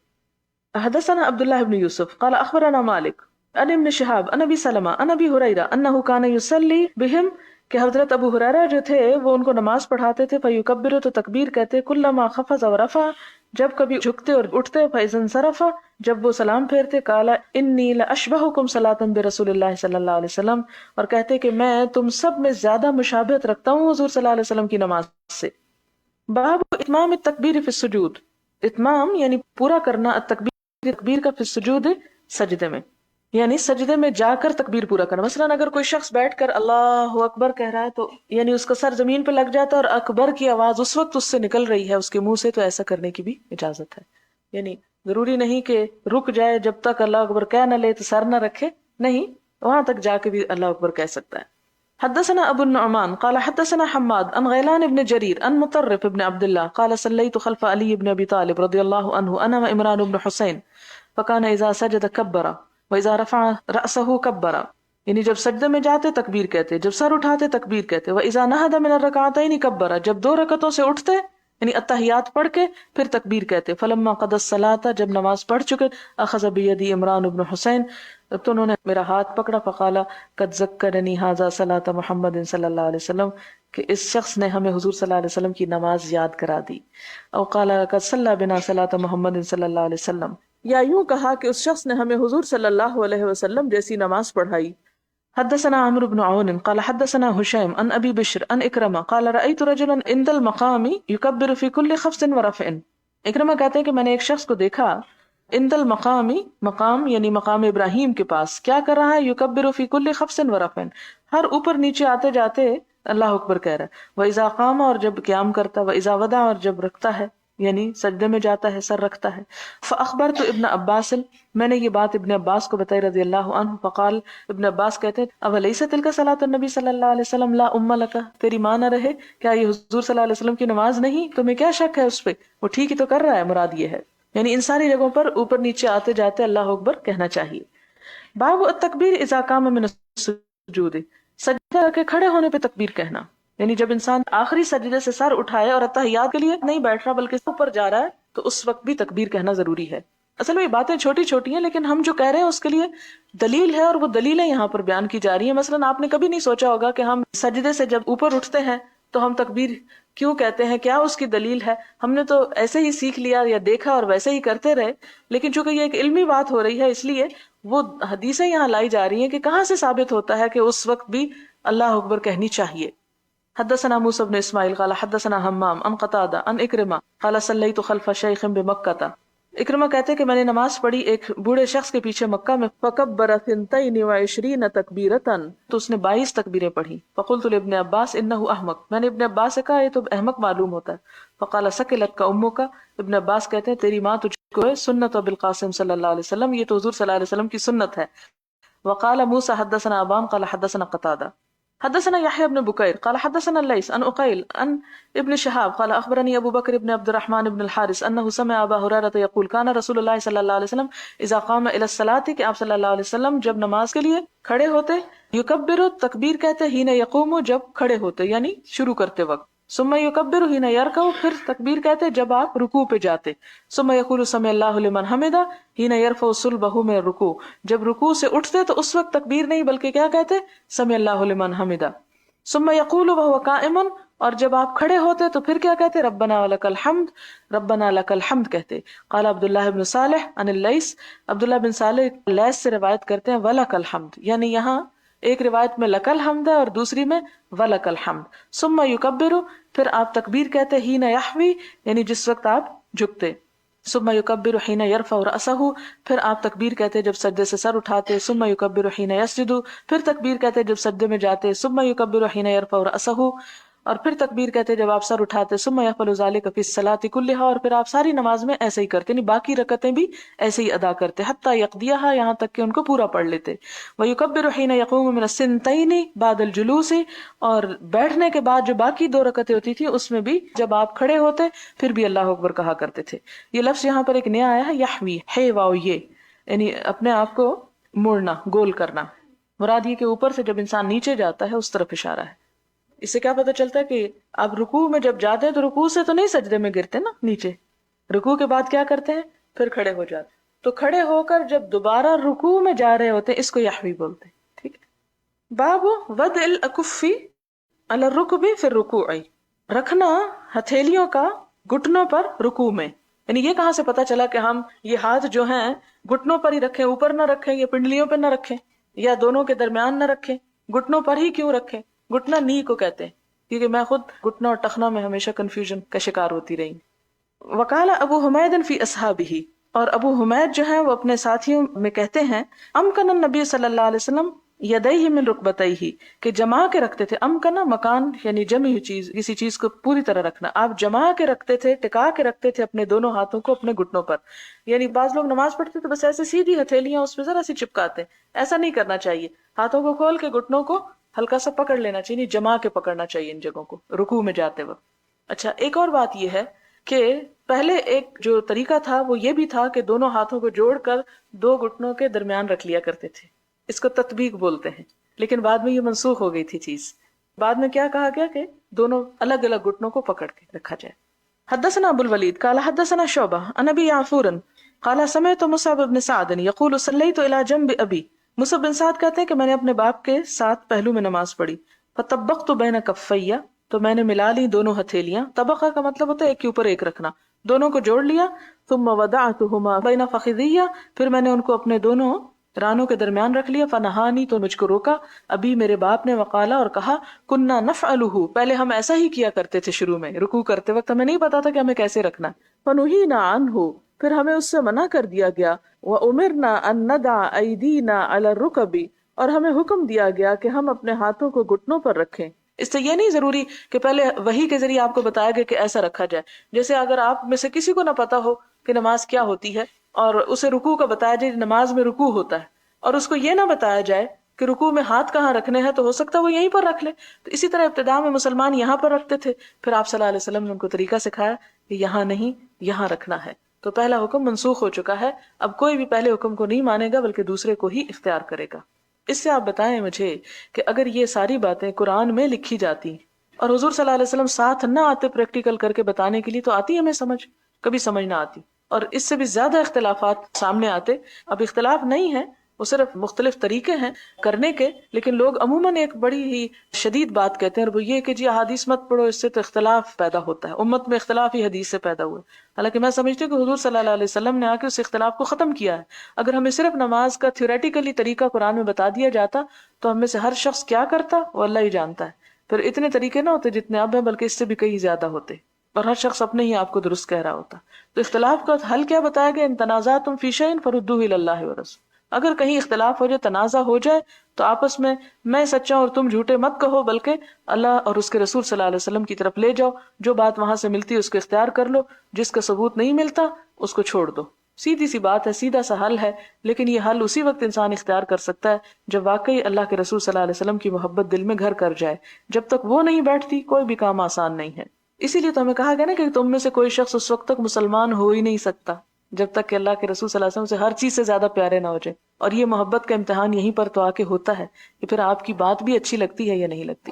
Speaker 3: حدثنا عبداللہ بن یوسف قال اخبرنا مالک عن ابن شہاب عن ابی سلمہ عن ابی ہریرہ انہ کان یصلی بہم، کہ حضرت ابو ہریرہ جو تھے وہ ان کو نماز پڑھاتے تھے. فیکبر، تو تکبیر کہتے، کلما خفض ورفع، جب کبھی جھکتے اور اٹھتے، فاذا انصرف، جب وہ سلام پھیرتے، قال انی لاشبہکم صلاۃ برسول اللہ صلی اللہ علیہ وسلم، اور کہتے کہ میں تم سب میں زیادہ مشابہت رکھتا ہوں حضور صلی اللہ علیہ وسلم کی نماز سے. باب اتمام التکبیر فی السجود، اتمام یعنی پورا کرنا تکبیر کا فی السجود، سجدے میں، یعنی سجدے میں جا کر تکبیر پورا کرنا. مثلا اگر کوئی شخص بیٹھ کر اللہ اکبر کہہ رہا ہے تو یعنی اس کا سر زمین پہ لگ جاتا ہے اور اکبر کی آواز اس وقت اس سے نکل رہی ہے اس کے منہ سے، تو ایسا کرنے کی بھی اجازت ہے. یعنی ضروری نہیں کہ رک جائے جب تک اللہ اکبر کہہ نہ لے تو سر نہ رکھے، نہیں، وہاں تک جا کے بھی اللہ اکبر کہہ سکتا ہے. حدثنا ابو النعمان قال حدثنا حماد عن غیلان ابن جریر عن مطرف ابن عبد الله قال صلیت خلف علی ابن ابی طالب رضی اللہ عنہ انا وعمران ابن حسین فکان اذا سجد کبر واذا رفع رأسه کبر، یعنی جب سجدے میں جاتے تکبیر کہتے، جب سر اٹھاتے تکبیر کہتے. واذا نہض من الرکعتین کبر، جب دو رکعتوں سے اٹھتے یعنی التحیات پڑھ کے پھر تکبیر کہتے. فلما قضى الصلاۃ، جب نماز پڑھ چکے، اخذ بیدی عمران ابن حسین، تو انہوں نے میرا ہاتھ پکڑا. فقال قد ذکرنی ھذا صلاۃ محمد صلی اللہ علیہ وسلم، کہ اس شخص نے ہمیں حضور صلی اللہ علیہ وسلم کی نماز یاد کرا دی. او قال قد صلی بنا صلاۃ محمد صلی اللہ علیہ وسلم، یا یوں کہا کہ اس شخص نے ہمیں حضور صلی اللہ علیہ وسلم جیسی نماز پڑھائی. حدثنا عمرو بن عون قال حدثنا هشيم عن ابي بشر عن اكرمه قال رايت رجلا عند المقام يكبر في كل خفض ورفع. اکرمہ کہتے ہیں کہ میں نے ایک شخص کو دیکھا عند المقام، مقام یعنی مقام ابراہیم کے پاس، کیا کر رہا ہے؟ یکبر فی کل خفض ورفع، ہر اوپر نیچے آتے جاتے اللہ اکبر کہہ رہا ہے. واذا قام، اور جب قیام کرتا، واذا وضع، اور جب رکھتا ہے یعنی سجدے میں جاتا ہے، سر رکھتا ہے. فاخبرت ابن عباس، میں نے یہ بات ابن عباس کو بتائی رضی اللہ عنہ. فقال، ابن عباس کہتے ہیں اولیس تلک صلاۃ النبی صلی اللہ علیہ وسلم لا ام لک، تیری ماں نہ رہے، کیا یہ حضور صلی اللہ علیہ وسلم کی نماز نہیں؟ تمہیں کیا شک ہے اس پہ؟ وہ ٹھیک ہی تو کر رہا ہے. مراد یہ ہے یعنی ان ساری جگہوں پر اوپر نیچے آتے جاتے اللہ اکبر کہنا چاہیے. باب التکبیر اذا قام من السجود، سجدہ کے کھڑے ہونے پہ تکبیر کہنا، یعنی جب انسان آخری سجدے سے سر اٹھائے اور اتحیات کے لیے نہیں بیٹھ رہا بلکہ اوپر جا رہا ہے تو اس وقت بھی تکبیر کہنا ضروری ہے. اصل میں یہ باتیں چھوٹی چھوٹی ہیں لیکن ہم جو کہہ رہے ہیں اس کے لیے دلیل ہے، اور وہ دلیلیں یہاں پر بیان کی جا رہی ہیں. مثلا آپ نے کبھی نہیں سوچا ہوگا کہ ہم سجدے سے جب اوپر اٹھتے ہیں تو ہم تکبیر کیوں کہتے ہیں، کیا اس کی دلیل ہے؟ ہم نے تو ایسے ہی سیکھ لیا یا دیکھا اور ویسے ہی کرتے رہے، لیکن چونکہ یہ ایک علمی بات ہو رہی ہے اس لیے وہ حدیثیں یہاں لائی جا رہی ہیں کہ کہاں سے ثابت ہوتا ہے کہ اس وقت بھی اللہ اکبر کہنی چاہیے. حدثنا موسى بن اسماعیل قال حدثنا حمام عن قتادہ عن اکرمہ قال صلیت خلف شیخ بمکہ. اکرمہ کہتے ہیں کہ میں نے نماز پڑھی ایک بوڑھے شخص کے پیچھے مکہ میں. فکبر 22 تکبیرۃ، تو اس نے 22 تکبیریں پڑھی. فقلت لابن عباس انہ احمق، میں نے ابن عباس سے کہا یہ تو احمق معلوم ہوتا ہے. فقال ثقلتک امک، ابن عباس کہتے ہیں تیری ماں تجھ کو ہے. سنت ابو القاسم صلی اللہ علیہ وسلم، یہ تو حضور صلی اللہ علیہ وسلم کی سنت ہے. وقال موسى حدثنا ابان قال حدثنا قتادہ حدثنا يحيى بن بكير قال حدثنا الليث عن عقيل عن ابن شهاب قال اخبرني ابو بكر بن عبد الرحمن بن الحارث انه سمع ابا هريره يقول كان رسول الله صلى الله عليه وسلم اذا قام الى الصلاه، کہ آپ صلی اللہ علیہ وسلم جب نماز کے لیے کھڑے ہوتے، یکبر، تکبیر کہتے، حين يقوم، جب کھڑے ہوتے یعنی شروع کرتے وقت. ثم یکبر حين يركع، پھر تکبیر کہتے جب آپ رکوع پہ جاتے. ثم يقول سمع الله لمن حمده حين يرفع صلبه من الركوع، جب رکوع سے اٹھتے تو اس وقت تکبیر نہیں بلکہ کیا کہتے؟ سمع الله لمن حمده. ثم يقول وهو قائم، اور جب آپ کھڑے ہوتے تو پھر کیا کہتے؟ ربنا ولک الحمد، ربنا لک الحمد کہتے. قال عبداللہ بن صالح عن اللیث، عبداللہ بن صالح لیث سے روایت کرتے ہیں ولک الحمد، یعنی یہاں ایک روایت میں لک الحمد ہے اور دوسری میں ولک الحمد. ثم یکبر، پھر آپ تکبیر کہتے حین یحوی، یعنی جس وقت آپ جھکتے. ثم یکبر حین یرفع رأسہ، پھر آپ تکبیر کہتے جب سجدے سے سر اٹھاتے. ثم یکبر حین یسجد، پھر تکبیر کہتے جب سجدے میں جاتے. ثم یکبر حین یرفع رأسہ، اور پھر تکبیر کہتے جب آپ سر اٹھاتے. ثم یفعل ذلک فی الصلاۃ کلھا، اور پھر آپ ساری نماز میں ایسے ہی کرتے، یعنی باقی رکعتیں بھی ایسے ہی ادا کرتے. حتی یقضیھا، یہاں تک کہ ان کو پورا پڑھ لیتے. ویکبر حین یقوم من السنتین بعد الجلوس، اور بیٹھنے کے بعد جو باقی 2 رکعتیں ہوتی تھی اس میں بھی جب آپ کھڑے ہوتے پھر بھی اللہ اکبر کہا کرتے تھے. یہ لفظ یہاں پر ایک نیا آیا ہے، یحوی، ہے واو یہ، یعنی اپنے آپ کو موڑنا، گول کرنا. مراد یہ کہ اوپر سے جب انسان نیچے جاتا ہے اس طرف اشارہ ہے. اس سے کیا پتہ چلتا ہے کہ آپ رکوع میں جب جاتے ہیں تو رکوع سے تو نہیں سجدے میں گرتے نا نیچے، رکوع کے بعد کیا کرتے ہیں؟ پھر کھڑے ہو جاتے. تو کھڑے ہو کر جب دوبارہ رکوع میں جا رہے ہوتے ہیں اس کو یحوی بولتے ہیں. ٹھیک ہے. باب وضع الاکف علی الرکب فی الرکوع، رکھنا ہتھیلیوں کا گھٹنوں پر رکوع میں. یعنی یہ کہاں سے پتا چلا کہ ہم یہ ہاتھ جو ہیں گھٹنوں پر ہی رکھیں، اوپر نہ رکھیں یا پنڈلیوں پہ نہ رکھیں یا دونوں کے درمیان نہ رکھیں؟ گھٹنوں پر ہی کیوں رکھیں؟ گھٹنا نی کو کہتے ہیں، کیونکہ میں خود گھٹنا اور ٹخنا میں ہمیشہ کنفیوژن کا شکار ہوتی رہی. وقال ابو حمید فی اصحابہ، اور ابو حمید جو ہیں وہ اپنے ساتھیوں میں کہتے ہیں امکن النبی صلی اللہ علیہ وسلم یدیہ من رکبتیہ، کہ جما کے رکھتے تھے. امکنا مکان یعنی جمی ہوئی چیز، کسی چیز کو پوری طرح رکھنا. آپ جما کے رکھتے تھے، ٹکا کے رکھتے تھے اپنے دونوں ہاتھوں کو اپنے گھٹنوں پر. یعنی بعض لوگ نماز پڑھتے تو بس ایسے سیدھی ہتھیلیاں اس پہ ذرا سی چپکاتے، ایسا نہیں کرنا چاہیے. ہاتھوں کو کھول کے گھٹنوں کو ہلکا سا پکڑ لینا چاہیے، جما کے پکڑنا چاہیے ان جگہوں کو رکوع میں جاتے وقت. اچھا، ایک اور بات یہ ہے کہ پہلے ایک جو طریقہ تھا وہ یہ بھی تھا کہ دونوں ہاتھوں کو جوڑ کر 2 گھٹنوں کے درمیان رکھ لیا کرتے تھے. اس کو تطبیق بولتے ہیں، لیکن بعد میں یہ منسوخ ہو گئی تھی چیز. بعد میں کیا کہا گیا کہ دونوں الگ الگ گھٹنوں کو پکڑ کے رکھا جائے. حدثنا ابو الولید قال حدثنا شعبہ عن ابی یعفور قال سمعت مصعب بن سعد یقول صلیت الی جنب ابی. مصعب بن سعد کہتے ہیں کہ میں نے اپنے باپ کے ساتھ پہلو میں نماز پڑھی. فطبقت بین کفیہ، تو میں نے ملا لی دونوں ہتھیلیاں. طبقہ کا مطلب ہوتا ہے ایک کے اوپر ایک رکھنا. دونوں کو جوڑ لیا. ثم وضعتهما بین فخذیہ، پھر میں نے ان کو اپنے دونوں رانوں کے درمیان رکھ لیا. فنہانی، تو مجھ کو روکا. ابھی میرے باپ نے، وقالا، اور کہا، کننا نفعلہ، پہلے ہم ایسا ہی کیا کرتے تھے شروع میں، رکوع کرتے وقت ہمیں نہیں پتا تھا کہ ہمیں کیسے رکھنا ہے. فنہینا عنہ، پھر ہمیں اس سے منع کر دیا گیا. وامرنا ان ندع ایدینا علی الرکب، اور ہمیں حکم دیا گیا کہ ہم اپنے ہاتھوں کو گھٹنوں پر رکھیں. اس سے یہ نہیں ضروری کہ پہلے وحی کے ذریعے آپ کو بتایا گیا کہ ایسا رکھا جائے. جیسے اگر آپ میں سے کسی کو نہ پتا ہو کہ نماز کیا ہوتی ہے اور اسے رکوع کا بتایا جائے نماز میں رکوع ہوتا ہے، اور اس کو یہ نہ بتایا جائے کہ رکوع میں ہاتھ کہاں رکھنے ہیں، تو ہو سکتا ہے وہ یہیں پر رکھ لے. تو اسی طرح ابتداء میں مسلمان یہاں پر رکھتے تھے، پھر آپ صلی اللہ علیہ وسلم نے ان کو طریقہ سکھایا کہ یہاں نہیں، یہاں رکھنا ہے. تو پہلا حکم منسوخ ہو چکا ہے. اب کوئی بھی پہلے حکم کو نہیں مانے گا بلکہ دوسرے کو ہی اختیار کرے گا. اس سے آپ بتائیں مجھے کہ اگر یہ ساری باتیں قرآن میں لکھی جاتی اور حضور صلی اللہ علیہ وسلم ساتھ نہ آتے پریکٹیکل کر کے بتانے کے لیے، تو آتی ہمیں سمجھ؟ کبھی سمجھ نہ آتی، اور اس سے بھی زیادہ اختلافات سامنے آتے. اب اختلاف نہیں ہے، وہ صرف مختلف طریقے ہیں کرنے کے، لیکن لوگ عموماً ایک بڑی ہی شدید بات کہتے ہیں، اور وہ یہ کہ جی احادیث مت پڑھو، اس سے تو اختلاف پیدا ہوتا ہے. امت میں اختلاف ہی حدیث سے پیدا ہوا. حالانکہ میں سمجھتی ہوں کہ حضور صلی اللہ علیہ وسلم نے آ کے اس اختلاف کو ختم کیا ہے. اگر ہمیں صرف نماز کا تھیوریٹیکلی طریقہ قرآن میں بتا دیا جاتا تو ہم میں سے ہر شخص کیا کرتا وہ اللہ ہی جانتا ہے. پھر اتنے طریقے نہ ہوتے جتنے اب ہیں، بلکہ اس سے بھی کئی زیادہ ہوتے، اور ہر شخص اپنے ہی آپ کو درست کہہ رہا ہوتا. تو اختلاف کا حل کیا بتایا گیا؟ ان تنازعتم فی شیء فردوہ الی اللہ ورسولہ. اگر کہیں اختلاف ہو جائے، تنازع ہو جائے، تو آپس میں سچا اور تم جھوٹے مت کہو، بلکہ اللہ اور اس کے رسول صلی اللہ علیہ وسلم کی طرف لے جاؤ. جو بات وہاں سے ملتی ہے اس کو اختیار کر لو، جس کا ثبوت نہیں ملتا اس کو چھوڑ دو. سیدھی سی بات ہے، سیدھا سا حل ہے. لیکن یہ حل اسی وقت انسان اختیار کر سکتا ہے جب واقعی اللہ کے رسول صلی اللہ علیہ وسلم کی محبت دل میں گھر کر جائے. جب تک وہ نہیں بیٹھتی کوئی بھی کام آسان نہیں ہے. اسی لیے تو ہمیں کہا گیا نا کہ تم میں سے کوئی شخص اس وقت تک مسلمان ہو ہی نہیں سکتا جب تک کہ اللہ کے رسول صلی اللہ علیہ وسلم سے ہر چیز سے زیادہ پیارے نہ ہو جائے. اور یہ محبت کا امتحان یہیں پر تو آ کے ہوتا ہے کہ پھر آپ کی بات بھی اچھی لگتی ہے یا نہیں لگتی.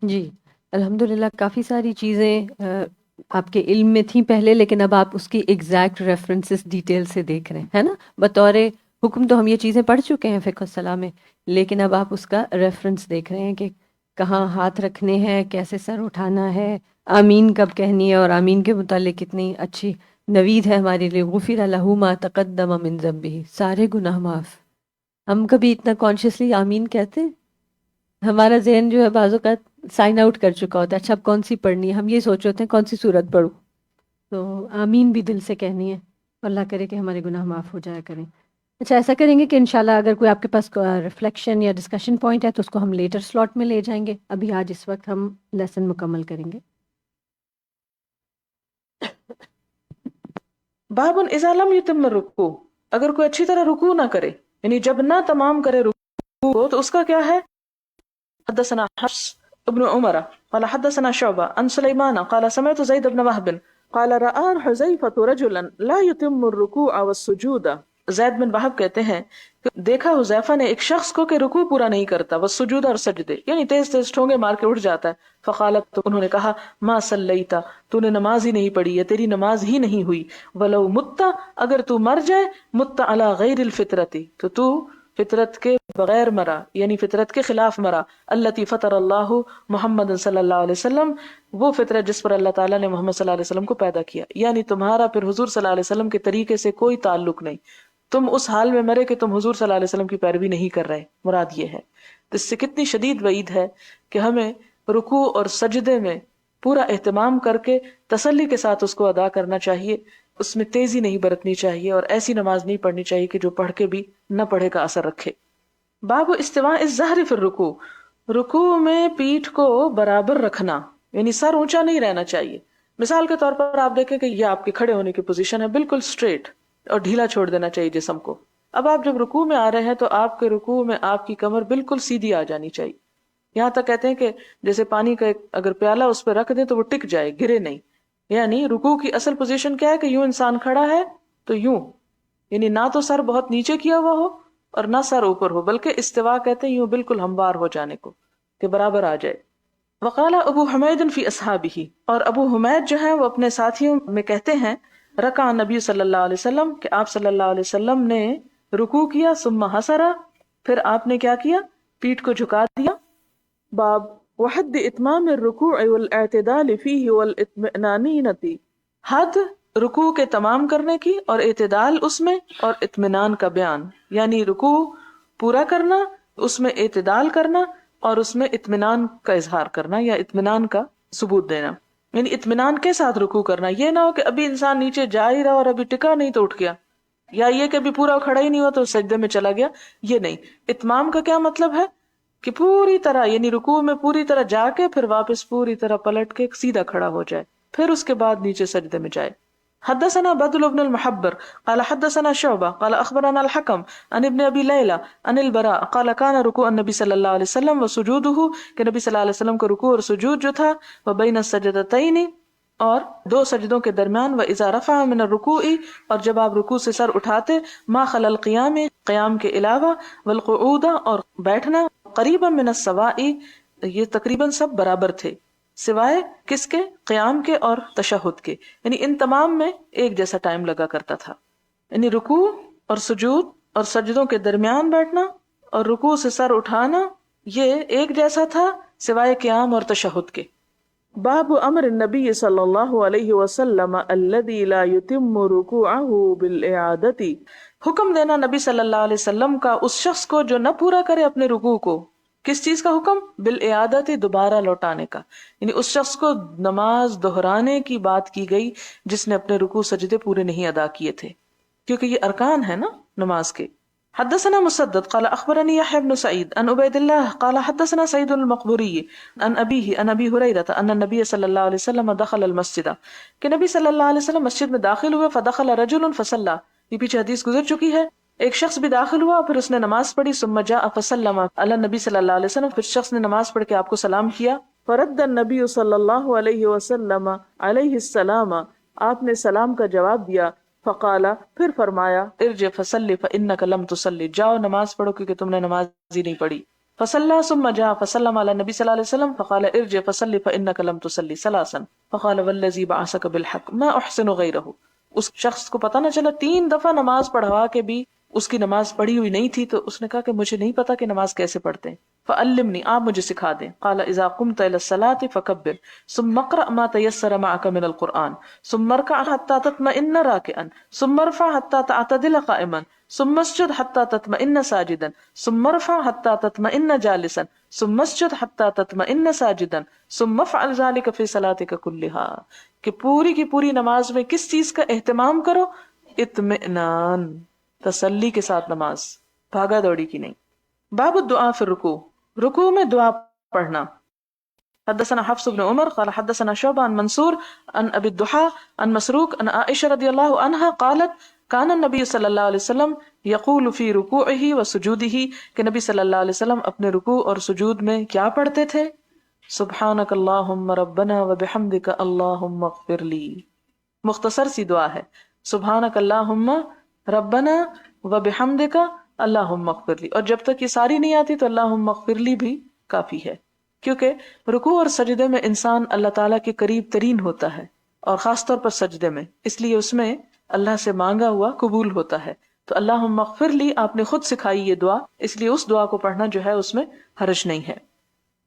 Speaker 2: جی الحمدللہ، کافی ساری چیزیں آپ کے علم میں تھیں پہلے، لیکن اب آپ اس کی ایگزیکٹ ریفرنسز ڈیٹیل سے دیکھ رہے ہیں، ہے نا. بطور حکم تو ہم یہ چیزیں پڑھ چکے ہیں فقہ الصلاح میں، لیکن اب آپ اس کا ریفرنس دیکھ رہے ہیں کہ کہاں ہاتھ رکھنے ہیں، کیسے سر اٹھانا ہے، آمین کب کہنی ہے، اور آمین کے متعلق کتنی اچھی نوید ہے ہمارے لیے. غفر لہ ما تقدم من ذنبہ، سارے گناہ معاف. ہم کبھی اتنا کانشیسلی آمین کہتے ہیں؟ ہمارا ذہن جو ہے بعض اوقات سائن آؤٹ کر چکا ہوتا ہے، اچھا اب کون سی پڑھنی ہے، ہم یہ سوچ ہوتے ہیں کون سی صورت پڑھوں. تو آمین بھی دل سے کہنی ہے. اللہ کرے کہ ہمارے گناہ معاف ہو جایا کریں. اچھا ایسا کریں گے کہ انشاءاللہ اگر کوئی آپ کے پاس ریفلیکشن یا ڈسکشن پوائنٹ ہے تو اس کو ہم لیٹر سلاٹ میں لے جائیں گے. ابھی آج اس وقت ہم لیسن مکمل کریں گے.
Speaker 3: باب اذا لم یتم الرکوع، اگر کوئی اچھی طرح رکوع نہ کرے، یعنی جب نہ تمام کرے رکوع کو، تو اس کا کیا ہے؟ حدثنا حفص ابن عمر قال حدثنا شعبہ عن سلیمان قال سمعت زید بن وهب قال رأى حذیفة رجلا لا يتم الرکوع والسجود. زید بن وہب کہتے ہیں کہ دیکھا حذیفہ نے ایک شخص کو کہ رکوع پورا نہیں کرتا، والسجود اور سجدے، یعنی تیز تیز ٹھونگے مار کے اٹھ جاتا ہے. فقالت، تو انہوں نے کہا، ما صلیت، تو نے نماز ہی نہیں پڑھی ہے، تیری نماز ہی نہیں ہوئی. ولو مت، اگر تو مر جائے، مت علی غیر الفطرۃ، تو فطرت کے بغیر مرا، یعنی فطرت کے خلاف مرا. التی فطر اللہ محمد صلی اللہ علیہ وسلم، وہ فطرت جس پر اللہ تعالیٰ نے محمد صلی اللہ علیہ وسلم کو پیدا کیا. یعنی تمہارا پھر حضور صلی اللہ علیہ وسلم کے طریقے سے کوئی تعلق نہیں، تم اس حال میں مرے کہ تم حضور صلی اللہ علیہ وسلم کی پیروی نہیں کر رہے. مراد یہ ہے. تو اس سے کتنی شدید وعید ہے کہ ہمیں رکوع اور سجدے میں پورا اہتمام کر کے تسلی کے ساتھ اس کو ادا کرنا چاہیے. اس میں تیزی نہیں برتنی چاہیے، اور ایسی نماز نہیں پڑھنی چاہیے کہ جو پڑھ کے بھی نہ پڑھے کا اثر رکھے. باب استواء الظہر فی الرکوع، رکوع میں پیٹھ کو برابر رکھنا، یعنی سر اونچا نہیں رہنا چاہیے. مثال کے طور پر آپ دیکھیں کہ یہ آپ کے کھڑے ہونے کی پوزیشن ہے، بالکل اسٹریٹ، اور ڈھیلا چھوڑ دینا چاہیے جسم کو. اب آپ جب رکوع میں آ رہے ہیں تو آپ کے رکوع میں آپ کی کمر بالکل سیدھی آ جانی چاہیے. یہاں تک کہتے ہیں کہ جیسے پانی کا اگر پیالہ اس پہ رکھ دیں تو وہ ٹک جائے، گرے نہیں. یعنی رکوع کی اصل پوزیشن کیا ہے کہ یوں انسان کھڑا ہے تو یوں، یعنی نہ تو سر بہت نیچے کیا ہوا ہو اور نہ سر اوپر ہو، بلکہ استوا کہتے ہیں یوں بالکل ہموار ہو جانے کو، کہ برابر آ جائے. وقال ابو حمید فی اصحابہ، اور ابو حمید جو ہیں وہ اپنے ساتھیوں میں کہتے ہیں، رکع نبی صلی اللہ علیہ وسلم، کہ آپ صلی اللہ علیہ وسلم نے رکوع کیا، ثم حسرا، پھر آپ نے کیا کیا؟ پیٹھ کو جھکا دیا. باب وحد اتمام الرکوع والاعتدال فیہ والاطمئنانینتی، حد رکوع کے تمام کرنے کی اور اعتدال اس میں اور اطمینان کا بیان، یعنی رکوع پورا کرنا، اس میں اعتدال کرنا اور اس میں اطمینان کا اظہار کرنا یا اطمینان کا ثبوت دینا، یعنی اطمینان کے ساتھ رکوع کرنا، یہ نہ ہو کہ ابھی انسان نیچے جا ہی رہا اور ابھی ٹکا نہیں تو اٹھ گیا، یا یہ کہ ابھی پورا کھڑا ہی نہیں ہوا تو سجدے میں چلا گیا، یہ نہیں۔ اتمام کا کیا مطلب ہے کہ پوری طرح یعنی رکوع میں پوری طرح جا کے پھر واپس پوری طرح پلٹ کے سیدھا کھڑا ہو جائے، پھر اس کے بعد نیچے سجدے میں جائے۔ حدثنا بدل بن المحبر قال حدثنا شعبہ قال اخبرنا الحکم عن ابن ابی لیلى عن البراء قال كان رکوع النبی صلی اللہ علیہ وسلم وسجودہ، کہ نبی صلی اللہ علیہ وسلم کا رکوع اور سجود جو تھا، وبین السجدتین، اور دو سجدوں کے درمیان، واذا رفع من الرکوع، اور جب آپ رکوع سے سر اٹھاتے، ما خلا القیام، قیام کے علاوہ، والقعود، اور بیٹھنا، قریبا من السواء، یہ تقریباً سب برابر تھے، سوائے کس کے؟ قیام کے اور تشہد کے، یعنی ان تمام میں ایک جیسا ٹائم لگا کرتا تھا، یعنی رکوع اور سجود اور سجدوں کے درمیان بیٹھنا اور رکوع سے سر اٹھانا یہ ایک جیسا تھا سوائے قیام اور تشہد کے۔ باب امر النبی صلی اللہ علیہ وسلم الذی لا یتم رکوعہ بالاعادۃ، حکم دینا نبی صلی اللہ علیہ وسلم کا اس شخص کو جو نہ پورا کرے اپنے رکوع کو، کس چیز کا حکم؟ بالاعادۃ، دوبارہ لوٹانے کا، یعنی اس شخص کو نماز دہرانے کی بات کی گئی جس نے اپنے رکوع سجدے پورے نہیں ادا کیے تھے، کیونکہ یہ ارکان ہے نا نماز کے۔ حدثنا مسدد قال اخبرني يحيى بن سعيد عن عبيد الله قال حدثنا سعيد المقبوري عن ابيه عن ابي هريره ان النبي صلى الله عليه وسلم دخل المسجد، کہ نبی صلی اللہ علیہ وسلم مسجد میں داخل ہوئے، فدخل رجل فصلى، یہ پیچھے حدیث گزر چکی ہے، ایک شخص بھی داخل ہوا پھر اس نے نماز پڑھی، ثم جاء فسلم علی النبی صلی اللہ علیہ وسلم، پھر شخص نے نماز پڑھ کے آپ کو سلام کیا، فرد النبی صلی اللہ علیہ وسلم علیہ السلام، آپ نے سلام کا جواب دیا، فقال، پھر فرمایا، ارجع فصلی فانک لم تصلی، جاؤ نماز پڑھو کیونکہ تم نے نماز ہی نہیں پڑھی، فصلى ثم جاء فسلم على النبي صلی اللہ علیہ وسلم فقال ارجع فصلی فانک لم تصلی ثلاثا فقال والذی بعثک بالحق ما احسن غیرہ، اس شخص کو پتہ نہ چلا 3 دفعہ نماز پڑھوا کے بھی اس کی نماز پڑھی ہوئی نہیں تھی، تو اس نے کہا کہ مجھے نہیں پتا کہ نماز کیسے پڑھتے ہیں، فعلمنی، آپ مجھے سکھا دیں، قال اذا قمت الى الصلاة فكبر ثم اقرأ ما تيسر معك من القرآن ثم اركع حتى تطمئن راكعا ثم ارفع حتى تعتدل قائما ثم اسجد حتى تطمئن ساجدا ثم ارفع حتى تطمئن جالسا ثم اسجد حتى تطمئن ساجدا ثم افعل ذلك في صلاتك كلها، کہ پوری کی پوری نماز میں کس چیز کا اہتمام کرو؟ اطمئنان، تسلی کے ساتھ نماز، بھاگا دوڑی کی نہیں۔ باب الدعاء فی الرکوع، رکوع میں دعا پڑھنا۔ حدثنا حفص بن عمر قال حدثنا شعبہ عن منصور عن ابی الضحى عن مسروق عن عائشہ رضی اللہ عنہا قالت کان النبی صلی اللہ علیہ وسلم یقول فی رکوعہ وسجودہ، کہ نبی صلی اللہ علیہ وسلم اپنے رکوع اور سجود میں کیا پڑھتے تھے؟ سبحانک اللہم ربنا وبحمدک اللہم اغفر لی، مختصر سی دعا ہے، سبحانک اللہم ربنا وبحمدک اللہم اغفر لی، اور جب تک یہ ساری نہیں آتی تو اللہم اغفر لی بھی کافی ہے، کیونکہ رکوع اور سجدے میں انسان اللہ تعالیٰ کے قریب ترین ہوتا ہے، اور خاص طور پر سجدے میں، اس لیے اس میں اللہ سے مانگا ہوا قبول ہوتا ہے، تو اللہم اغفر لی آپ نے خود سکھائی یہ دعا، اس لیے اس دعا کو پڑھنا جو ہے اس میں حرج نہیں ہے۔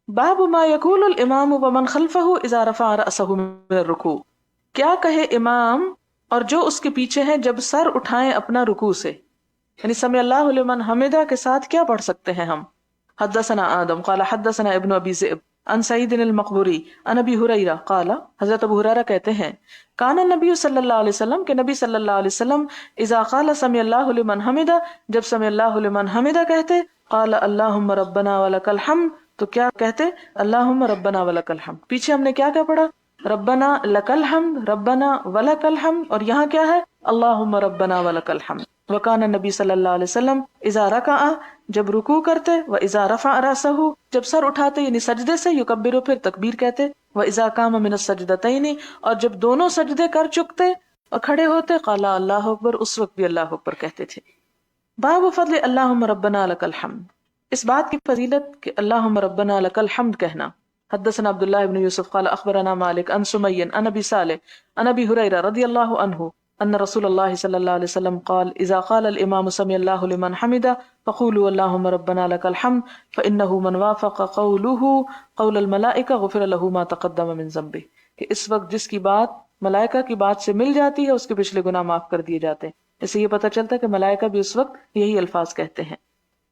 Speaker 3: باب ما یقول الامام ومن خلفہ اذا رفع رأسہ من الرکوع، کیا کہے امام اور جو اس کے پیچھے ہیں جب سر اٹھائیں اپنا رکوع سے، یعنی سمع اللہ لمن حمدہ کے ساتھ کیا پڑھ سکتے ہیں ہم۔ حدثنا آدم قال حدثنا ابن ابی ذئب عن سعید المقبوری عن ابی ہریرہ قال، حضرت ابو ہریرہ کہتے ہیں، کان النبی صلی اللہ علیہ وسلم، کہ نبی صلی اللہ علیہ وسلم اذا قال سمع اللہ لمن حمدہ، جب سمع اللہ لمن حمدہ کہتے، قال اللہم ربنا ولک الحمد، تو کیا کہتے؟ اللہم ربنا ولک الحمد۔ پیچھے ہم نے کیا پڑھا؟ ربنا لک الحمد، ربنا ولک الحمد، اور یہاں کیا ہے؟ اللہم ربنا ولک الحمد۔ وکان نبی صلی اللہ علیہ وسلم اذا رکع، جب رکوع کرتے، و اذا رفع رأسہ، جب سر اٹھاتے یعنی سجدے سے، یکبر، پھر تکبیر کہتے، و اذا قام من السجدتین، اور جب دونوں سجدے کر چکتے اور کھڑے ہوتے، قال اللہ اکبر، اس وقت بھی اللہ اکبر کہتے تھے۔ باب فضل اللہم ربنا لک الحمد، اس بات کی فضیلت کہ اللہم ربنا لک الحمد کہنا۔ حدثنا عبداللہ بن یوسف قال اخبرنا مالک عن سمی عن ابی صالح عن ابی ہریرہ رضی اللہ عنہ ان رسول اللہ صلی اللہ علیہ وسلم قال اذا قال الامام سمع اللہ لمن حمدہ فقولوا اللہم ربنا لک الحمد فانہ من وافق قولہ قول الملائکہ غفر لہ ما تقدم من ذنبہ، کہ اس وقت جس کی بات ملائکہ کی بات سے مل جاتی ہے اس کے پچھلے گناہ معاف کر دیے جاتے ہیں۔ اس سے یہ پتہ چلتا ہے کہ ملائکہ بھی اس وقت یہی الفاظ کہتے ہیں۔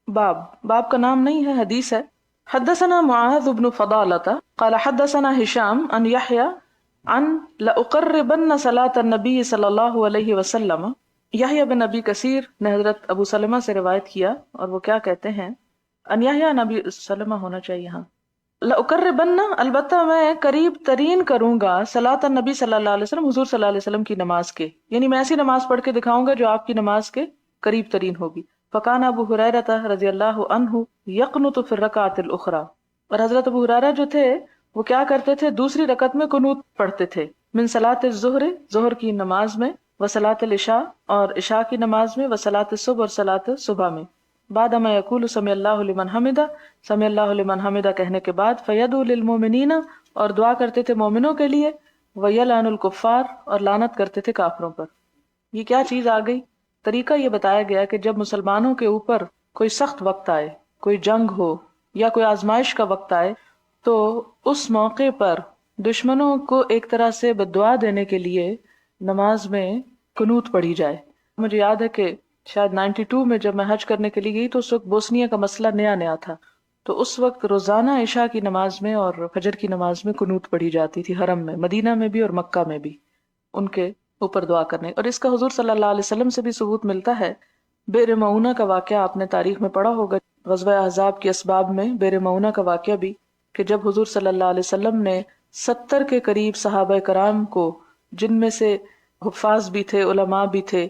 Speaker 3: باب کا نام نہیں ہے، حدیث ہے۔ حدثنا معاذ بن فضالۃ قال حدثنا ہشام عن یحییٰ عن لأقربن صلاة النبی صلی اللہ علیہ وسلم۔ یحییٰ بن ابی کثیر نے حضرت ابو سلمہ سے روایت کیا، اور وہ کیا کہتے ہیں؟ ان یحییٰ نبی سلمہ ہونا چاہیے، ہاں۔ لأقربن، البتہ میں قریب ترین کروں گا، صلاۃ النبی صلی اللہ علیہ وسلم، حضور صلی اللہ علیہ وسلم کی نماز کے، یعنی میں ایسی نماز پڑھ کے دکھاؤں گا جو آپ کی نماز کے قریب ترین ہوگی۔ فکان ابو ہریرہ رضی اللہ عنہ یقنط فی الرکعۃ الاخری، اور حضرت ابو ہریرہ جو تھے وہ کیا کرتے تھے؟ دوسری رکعت میں قنوت پڑھتے تھے، من صلاۃ الظہر، ظہر کی نماز میں، وصلاۃ العشاء، اور عشاء کی نماز میں، وصلاۃ الصبح، اور صلاۃ صبح میں۔ بعد ما یقول سمع اللہ لمن حمدہ، سمع اللہ لمن حمدہ کہنے کے بعد، فیدعو للمؤمنین، اور دعا کرتے تھے مومنوں کے لیے، ویلعن الکفار، اور لعنت کرتے تھے کافروں پر۔ یہ کیا چیز آ گئی؟ طریقہ یہ بتایا گیا کہ جب مسلمانوں کے اوپر کوئی سخت وقت آئے، کوئی جنگ ہو یا کوئی آزمائش کا وقت آئے، تو اس موقع پر دشمنوں کو ایک طرح سے بددعا دینے کے لیے نماز میں قنوت پڑھی جائے۔ مجھے یاد ہے کہ شاید 92 میں جب میں حج کرنے کے لیے گئی تو اس وقت بوسنیا کا مسئلہ نیا تھا، تو اس وقت روزانہ عشاء کی نماز میں اور فجر کی نماز میں قنوت پڑھی جاتی تھی، حرم میں، مدینہ میں بھی اور مکہ میں بھی، ان کے اوپر دعا کرنے۔ اور اس کا حضور صلی اللہ علیہ وسلم سے بھی ثبوت ملتا ہے۔ بئر معونہ کا واقعہ آپ نے تاریخ میں پڑھا ہوگا، غزوہ احزاب کے اسباب میں بئر معونہ کا واقعہ بھی، کہ جب حضور صلی اللہ علیہ وسلم نے 70 کے قریب صحابہ کرام کو، جن میں سے حفاظ بھی تھے، علماء بھی تھے،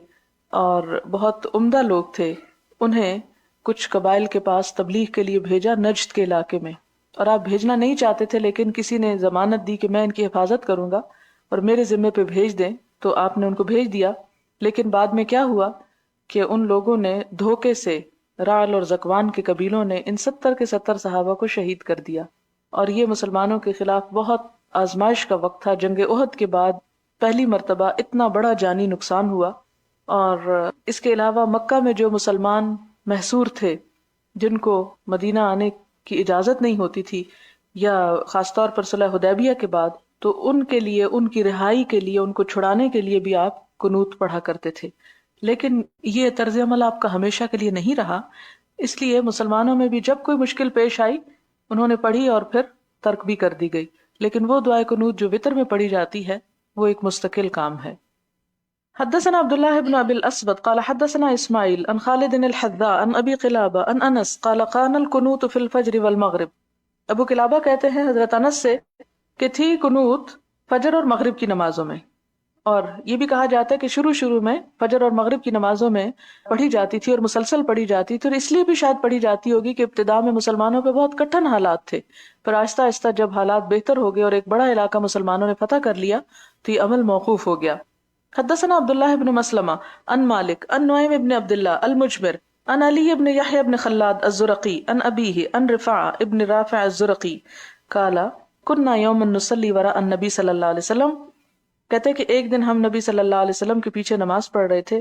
Speaker 3: اور بہت عمدہ لوگ تھے، انہیں کچھ قبائل کے پاس تبلیغ کے لیے بھیجا نجد کے علاقے میں، اور آپ بھیجنا نہیں چاہتے تھے، لیکن کسی نے ضمانت دی کہ میں ان کی حفاظت کروں گا اور میرے ذمے پہ بھیج دیں، تو آپ نے ان کو بھیج دیا۔ لیکن بعد میں کیا ہوا کہ ان لوگوں نے دھوکے سے، رعل اور زکوان کے قبیلوں نے ان 70 کے 70 صحابہ کو شہید کر دیا، اور یہ مسلمانوں کے خلاف بہت آزمائش کا وقت تھا۔ جنگ احد کے بعد پہلی مرتبہ اتنا بڑا جانی نقصان ہوا، اور اس کے علاوہ مکہ میں جو مسلمان محصور تھے، جن کو مدینہ آنے کی اجازت نہیں ہوتی تھی، یا خاص طور پر صلح حدیبیہ کے بعد، تو ان کے لیے، ان کی رہائی کے لیے، ان کو چھڑانے کے لیے بھی آپ قنوت پڑھا کرتے تھے۔ لیکن یہ طرز عمل آپ کا ہمیشہ کے لیے نہیں رہا، اس لیے مسلمانوں میں بھی جب کوئی مشکل پیش آئی انہوں نے پڑھی اور پھر ترک بھی کر دی گئی۔ لیکن وہ دعائے قنوت جو وتر میں پڑھی جاتی ہے وہ ایک مستقل کام ہے۔ حدثنا عبداللہ بن ابی الاسود قال حدثنا اسماعیل عن خالد الحذاء عن ابی قلابہ عن انس قال كان القنوت فی الفجر والمغرب۔ ابو قلابہ کہتے ہیں حضرت انس سے کہ تھی قنوت فجر اور مغرب کی نمازوں میں، اور یہ بھی کہا جاتا ہے کہ شروع میں فجر اور مغرب کی نمازوں میں پڑھی جاتی تھی اور مسلسل پڑھی جاتی تھی، اور اس لیے بھی شاید پڑھی جاتی ہوگی کہ ابتداء میں مسلمانوں پہ بہت کٹھن حالات تھے، پھر آہستہ آہستہ جب حالات بہتر ہو گئے اور ایک بڑا علاقہ مسلمانوں نے فتح کر لیا تو یہ عمل موقوف ہو گیا۔ حدثنا عبداللہ بن مسلمہ عن مالک عن نعیم بن عبداللہ المجمر عن علی بن یحیی بن خلاد الزرقی عن ابیہ عن رفاع ابن رافع الزرقی قال كنا یوما نصلی وراء النبی صلی اللہ علیہ وسلم، کہتے کہ ایک دن ہم نبی صلی اللہ علیہ وسلم کے پیچھے نماز پڑھ رہے تھے،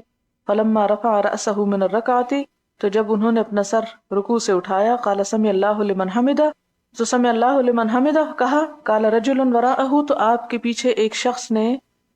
Speaker 3: فلما رفع رأسه من الرکعۃ، تو جب انہوں نے اپنا سر رکوع سے اٹھایا، قال سمع اللہ لمن حمدہ، تو سمع اللہ لمن حمدہ کہا، قال رجل وراءه، تو آپ کے پیچھے ایک شخص نے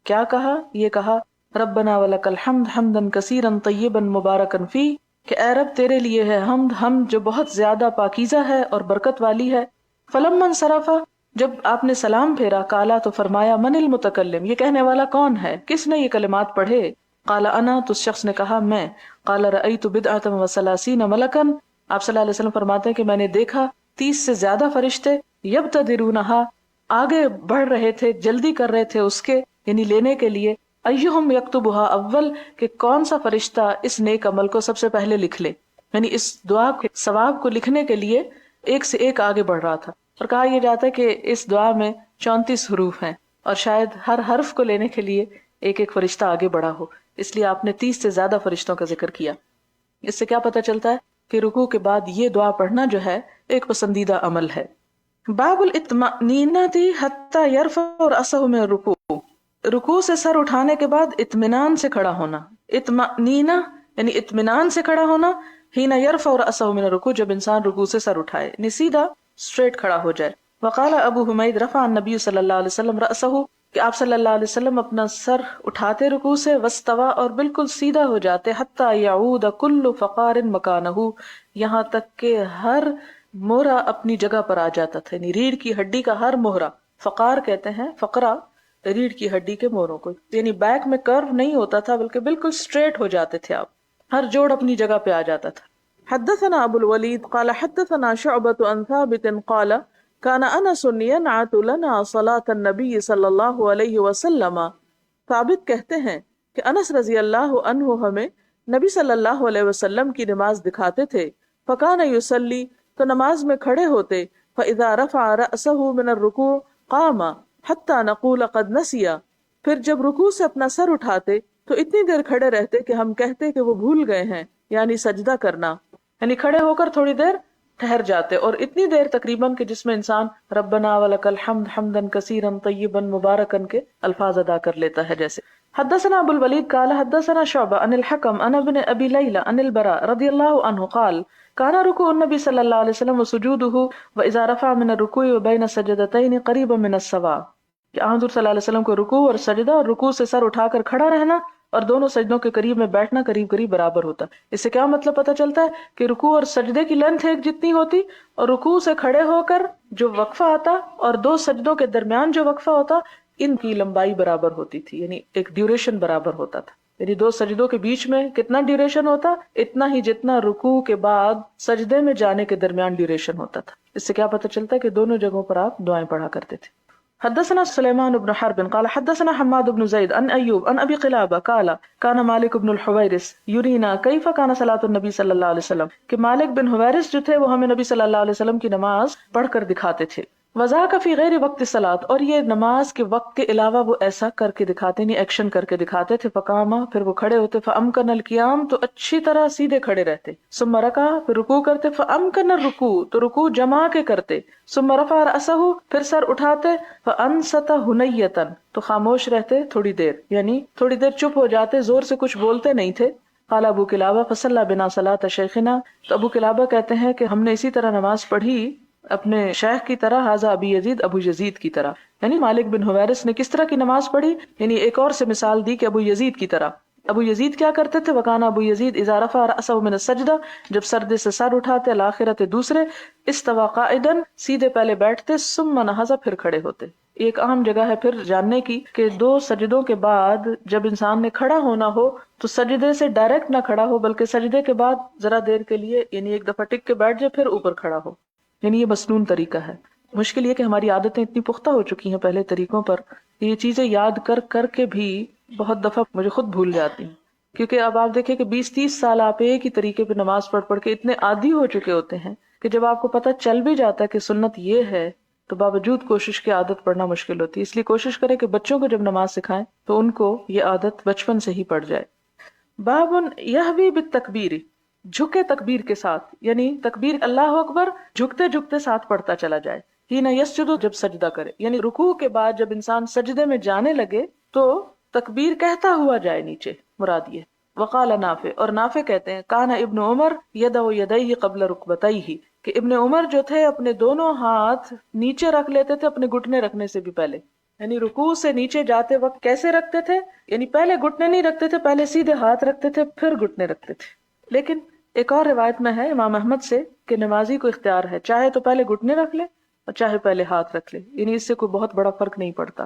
Speaker 3: کیا کہا؟ یہ کہا، ربنا ولک الحمد حمدا کثیرا طیبا مبارکا فیہ، کہ اے رب تیرے لیے ہے حمد جو بہت زیادہ پاکیزہ ہے اور برکت والی ہے۔ فلما انصرف، جب آپ نے سلام پھیرا، کالا تو فرمایا، من المتکلم، یہ کہنے والا کون ہے، کس نے یہ کلمات پڑھے؟ قال انا، تو اس شخص نے کہا میں۔ قال رأیت بضعة وثلاثین ملکا، آپ صلی اللہ علیہ وسلم فرماتے ہیں کہ میں نے دیکھا 30 سے زیادہ فرشتے، یبتدرونہا، آگے بڑھ رہے تھے، جلدی کر رہے تھے اس کے، یعنی لینے کے لیے، ایہم یکتبھا اول، کہ کون سا فرشتہ اس نیک عمل کو سب سے پہلے لکھ لے، یعنی اس دعا کے ثواب کو لکھنے کے لیے ایک سے ایک آگے بڑھ رہا تھا۔ اور کہا یہ جاتا ہے کہ اس دعا میں 34 حروف ہیں، اور شاید ہر حرف کو لینے کے لیے ایک ایک فرشتہ آگے بڑھا ہو، اس لیے آپ نے 30 سے زیادہ فرشتوں کا ذکر کیا۔ اس سے کیا پتہ چلتا ہے کہ رکوع کے بعد یہ دعا پڑھنا جو ہے ایک پسندیدہ عمل ہے۔ باب الاطمئنینۃ حتی یرفع رأسہ من الرکوع، رکوع سے سر اٹھانے کے بعد اطمینان سے کھڑا ہونا، اطمئنینا یعنی اطمینان سے کھڑا ہونا، ہین یرفع رأسہ من الرکوع جب انسان رکوع سے سر اٹھائے یعنی سیدھا اسٹریٹ کھڑا ہو جائے۔ وقال ابو حمید رفع النبی صلی اللہ علیہ وسلم رأسہ کہ آپ صلی اللہ علیہ وسلم اپنا سر اٹھاتے رکوع سے، واستوى اور بالکل سیدھا ہو جاتے، حتی یعود کل فقار مکانہ یہاں تک کہ ہر مہرہ اپنی جگہ پر آ جاتا تھا، یعنی ریڑھ کی ہڈی کا ہر مہرہ، فقار کہتے ہیں فقرہ ریڑھ کی ہڈی کے مہروں کو، یعنی بیک میں کرو نہیں ہوتا تھا بلکہ بالکل اسٹریٹ ہو جاتے تھے آپ، ہر جوڑ اپنی جگہ پہ آ جاتا تھا۔ حدثنا ابو الولید قال حدثنا شعبة عن ثابت قال كان انس ينعت لنا صلاة النبي صلی اللہ علیہ وسلم، ثابت کہتے ہیں کہ انس رضی اللہ عنہ ہمیں نبی صلی اللہ علیہ وسلم کی نماز دکھاتے تھے، فکان یصلی تو نماز میں کھڑے ہوتے، فاذا رفع رأسه من الرکوع قام حتی نقول قد نسیا پھر جب رکوع سے اپنا سر اٹھاتے تو اتنی دیر کھڑے رہتے کہ ہم کہتے کہ وہ بھول گئے ہیں، یعنی سجدہ کرنا، یعنی کھڑے ہو کر تھوڑی دیر ٹھہر جاتے، اور اتنی دیر تقریباً کہ جس میں انسان ربنا ولک الحمد حمدا کثیرا طیبا مبارکا کے الفاظ ادا کر لیتا ہے جیسے۔ حدثنا ابو الولید قال حدثنا شعبہ عن الحکم عن ابن ابی لیلى عن البراء رضی اللہ عنہ قال كان ركوع النبي صلی اللہ علیہ وسلم وسجوده واذا رفع من الركوع وبين السجدتين قريبا من السواء کہ حضور صلی اللہ علیہ وسلم کو رکوع اور سجدہ اور رکوع سے سر اٹھا کر کھڑا رہنا اور دونوں سجدوں کے قریب میں بیٹھنا قریب قریب برابر ہوتا۔ اس سے کیا مطلب پتہ چلتا ہے کہ رکوع اور سجدے کی لینتھ ایک جتنی ہوتی، اور رکوع سے کھڑے ہو کر جو وقفہ آتا اور دو سجدوں کے درمیان جو وقفہ ہوتا ان کی لمبائی برابر ہوتی تھی، یعنی ایک ڈیوریشن برابر ہوتا تھا، یعنی دو سجدوں کے بیچ میں کتنا ڈیوریشن ہوتا، اتنا ہی جتنا رکوع کے بعد سجدے میں جانے کے درمیان ڈیوریشن ہوتا تھا۔ اس سے کیا پتہ چلتا ہے کہ دونوں جگہوں پر آپ دعائیں پڑھا کرتے تھے۔ حدثنا سلیمان بن حرب قال حدثنا حماد بن زید عن ایوب عن ابی قلابہ قال كان مالک بن الحویرث یرینا کیف كان صلاۃ النبی صلی اللہ علیہ وسلم کہ مالک بن حویرث جو تھے وہ ہمیں نبی صلی اللہ علیہ وسلم کی نماز پڑھ کر دکھاتے تھے، وذاک فی غیر وقت الصلاۃ اور یہ نماز کے وقت کے علاوہ وہ ایسا کر کے دکھاتے نہیں، ایکشن کر کے دکھاتے تھے، فقاما پھر وہ کھڑے ہوتے، فامکن القیام تو اچھی طرح سیدھے کھڑے رہتے، ثم رکع پھر رکوع کرتے، فامکن الرکوع تو رکوع جما کے کرتے، ثم رفع رأسہ پھر سر اٹھاتے، فانصت ہنیۃ تو خاموش رہتے تھوڑی دیر، یعنی تھوڑی دیر چپ ہو جاتے، زور سے کچھ بولتے نہیں تھے۔ قال ابو قلابہ فصلی بنا صلاۃ شیخنا تو ابو قلابہ کہتے ہیں کہ ہم نے اسی طرح نماز پڑھی اپنے شیخ کی طرح، ھذا ابی یزید ابو یزید کی طرح، یعنی مالک بن حویرث نے کس طرح کی نماز پڑھی، یعنی ایک اور سے مثال دی کہ ابو یزید کی طرح۔ ابو یزید کیا کرتے تھے، وکان ابو یزید اذا رفع رأسہ من السجدہ جب سجدے سے سر اٹھاتے، الاخرۃ دوسرے، استوى قائدا سیدھے پہلے بیٹھتے، ثم نہض پھر کھڑے ہوتے۔ ایک اہم جگہ ہے پھر جاننے کی کہ دو سجدوں کے بعد جب انسان نے کھڑا ہونا ہو تو سجدے سے ڈائریکٹ نہ کھڑا ہو بلکہ سجدے کے بعد ذرا دیر کے لیے یعنی ایک دفعہ ٹک کے بیٹھ جائے پھر اوپر کھڑا ہو، یعنی یہ مسنون طریقہ ہے۔ مشکل یہ کہ ہماری عادتیں اتنی پختہ ہو چکی ہیں پہلے طریقوں پر، یہ چیزیں یاد کر کر کے بھی بہت دفعہ مجھے خود بھول جاتی ہیں، کیونکہ اب آپ دیکھیں کہ 20-30 سال آپ ایک ہی طریقے پہ نماز پڑھ کے اتنے عادی ہو چکے ہوتے ہیں کہ جب آپ کو پتہ چل بھی جاتا ہے کہ سنت یہ ہے تو باوجود کوشش کی عادت پڑھنا مشکل ہوتی ہے۔ اس لیے کوشش کریں کہ بچوں کو جب نماز سکھائیں تو ان کو یہ عادت بچپن سے ہی پڑ جائے۔ باب یہوی بالتکبیر جھکے تکبیر کے ساتھ، یعنی تکبیر اللہ اکبر جھکتے جھکتے ساتھ پڑھتا چلا جائے، حین یسجد جب سجدہ کرے، یعنی رکوع کے بعد جب انسان سجدے میں جانے لگے تو تکبیر کہتا ہوا جائے نیچے، مراد یہ۔ وقال نافع اور نافع کہتے ہیں کان ابن عمر یدعو یدیہ قبل رکبتیہ کہ ابن عمر جو تھے اپنے دونوں ہاتھ نیچے رکھ لیتے تھے اپنے گھٹنے رکھنے سے بھی پہلے، یعنی رکوع سے نیچے جاتے وقت کیسے رکھتے تھے، یعنی پہلے گھٹنے نہیں رکھتے تھے، پہلے سیدھے ہاتھ رکھتے تھے پھر گھٹنے رکھتے تھے۔ لیکن ایک اور روایت میں ہے امام احمد سے کہ نمازی کو اختیار ہے، چاہے تو پہلے گھٹنے رکھ لے اور چاہے پہلے ہاتھ رکھ لے، یعنی اس سے کوئی بہت بڑا فرق نہیں پڑتا۔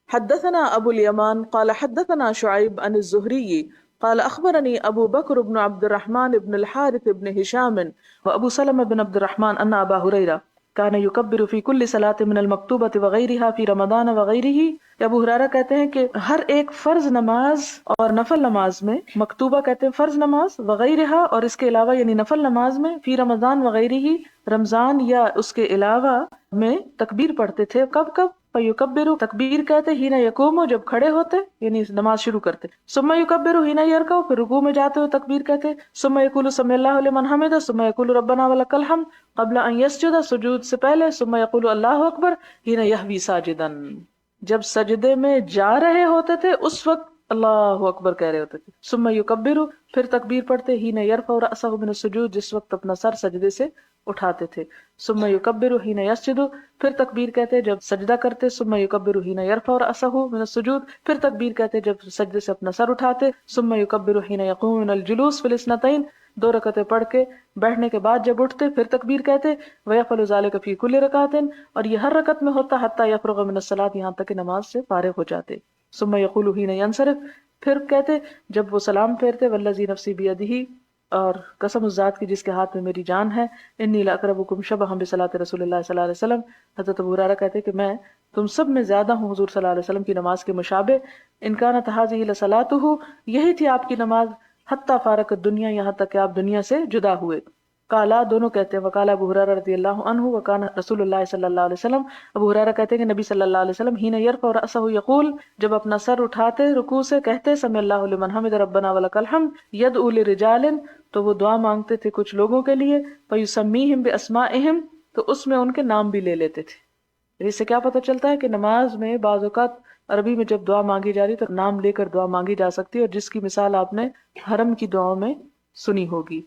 Speaker 3: حدثنا ابو الیمان قال حدثنا شعیب عن الزہری قال اخبرنی ابو بکر بن عبد الرحمن بن الحارث بن ہشام و ابو سلمہ بن عبد الرحمن ان ابا ہریرہ کان یکبر فی کل صلاۃ من المکتوبۃ وغیرہا فی رمضان وغیرہ۔ ابو ہریرہ کہتے ہیں کہ ہر ایک فرض نماز اور نفل نماز میں، مکتوبہ کہتے ہیں فرض نماز، وغیرہا اور اس کے علاوہ یعنی نفل نماز میں، فی رمضان وغیرہ رمضان یا اس کے علاوہ میں تکبیر پڑھتے تھے۔ کب کب؟ فیکبر تکبیر کہتے حین یقوم جب کھڑے ہوتے یعنی نماز شروع کرتے، ثم یکبر حین یرکع پھر رکوع میں جاتے ہوئے تکبیر کہتے، ثم یقول سمع اللہ لمن حمدہ ثم یقول ربنا ولک الحمد قبل ان یسجد سجود سے پہلے، ثم یقول اللہ اکبر حین یہوی ساجدا جب سجدے میں جا رہے ہوتے تھے اس وقت اللہ اکبر کہہ رہے ہوتے تھے. ثم یکبروا، پھر تکبیر پڑھتے. حین یرفع رأسہ من السجود، جس وقت اپنا سر سجدے سے اٹھاتے تھے. ثم یکبر حین یسجد، پھر تکبیر کہتے جب سجدہ کرتے. ثم یکبر حین یرفع رأسہ من السجود، پھر تکبیر کہتے جب سجدے سے اپنا سر اٹھاتے. ثم یکبر حین یقوم من الجلوس فی الاثنتین، 2 رکعتیں پڑھ کے بیٹھنے کے بعد جب اٹھتے پھر تکبیر کہتے. ویفعل ذلک فی کل رکعۃ، اور یہ ہر رکعت میں ہوتا حتی یفرغ من الصلاۃ، یہاں تک کہ نماز سے فارغ ہو جاتے. ثم یقول حین ینصرف، پھر کہتے جب وہ سلام پھیرتے. والذی نفسی بیدہ، اور قسم اس ذات کی جس کے ہاتھ میں میری جان ہے. انی لاقربکم شبہا بصلاۃ رسول اللہ صلی اللہ علیہ وسلم. حضرت ابو ہریرہ کہتے کہ میں تم سب میں زیادہ ہوں حضور صلی اللہ علیہ وسلم کی نماز کے مشابہ. ان کانت ھذہ لصلاۃہ، یہی تھی آپ کی نماز. حتی فارق الدنیا، یہاں تک کہ آپ دنیا سے جدا ہوئے. قالا، دونوں کہتے ہیں. وقال ابو ہریرہ رضی اللہ عنہ وکان رسول اللہ صلی اللہ علیہ وسلم، ابو ہریرہ کہتے ہیں کہ نبی صلی اللہ علیہ وسلم حین یرفع رأسہ یقول، جب اپنا سر اٹھاتے رکوع سے کہتے سمع اللہ لمن حمد ربنا ولک الحمد. یدعو لرجال، تو وہ دعا مانگتے تھے کچھ لوگوں کے لیے. فیسمیہم باسمائہم، تو اس میں ان کے نام بھی لے لیتے تھے. اس سے کیا پتہ چلتا ہے کہ نماز میں بعض اوقات عربی میں جب دعا مانگی جا رہی تو نام لے کر دعا مانگی جا سکتی ہے، اور جس کی مثال آپ نے حرم کی دعاؤں میں سنی ہوگی.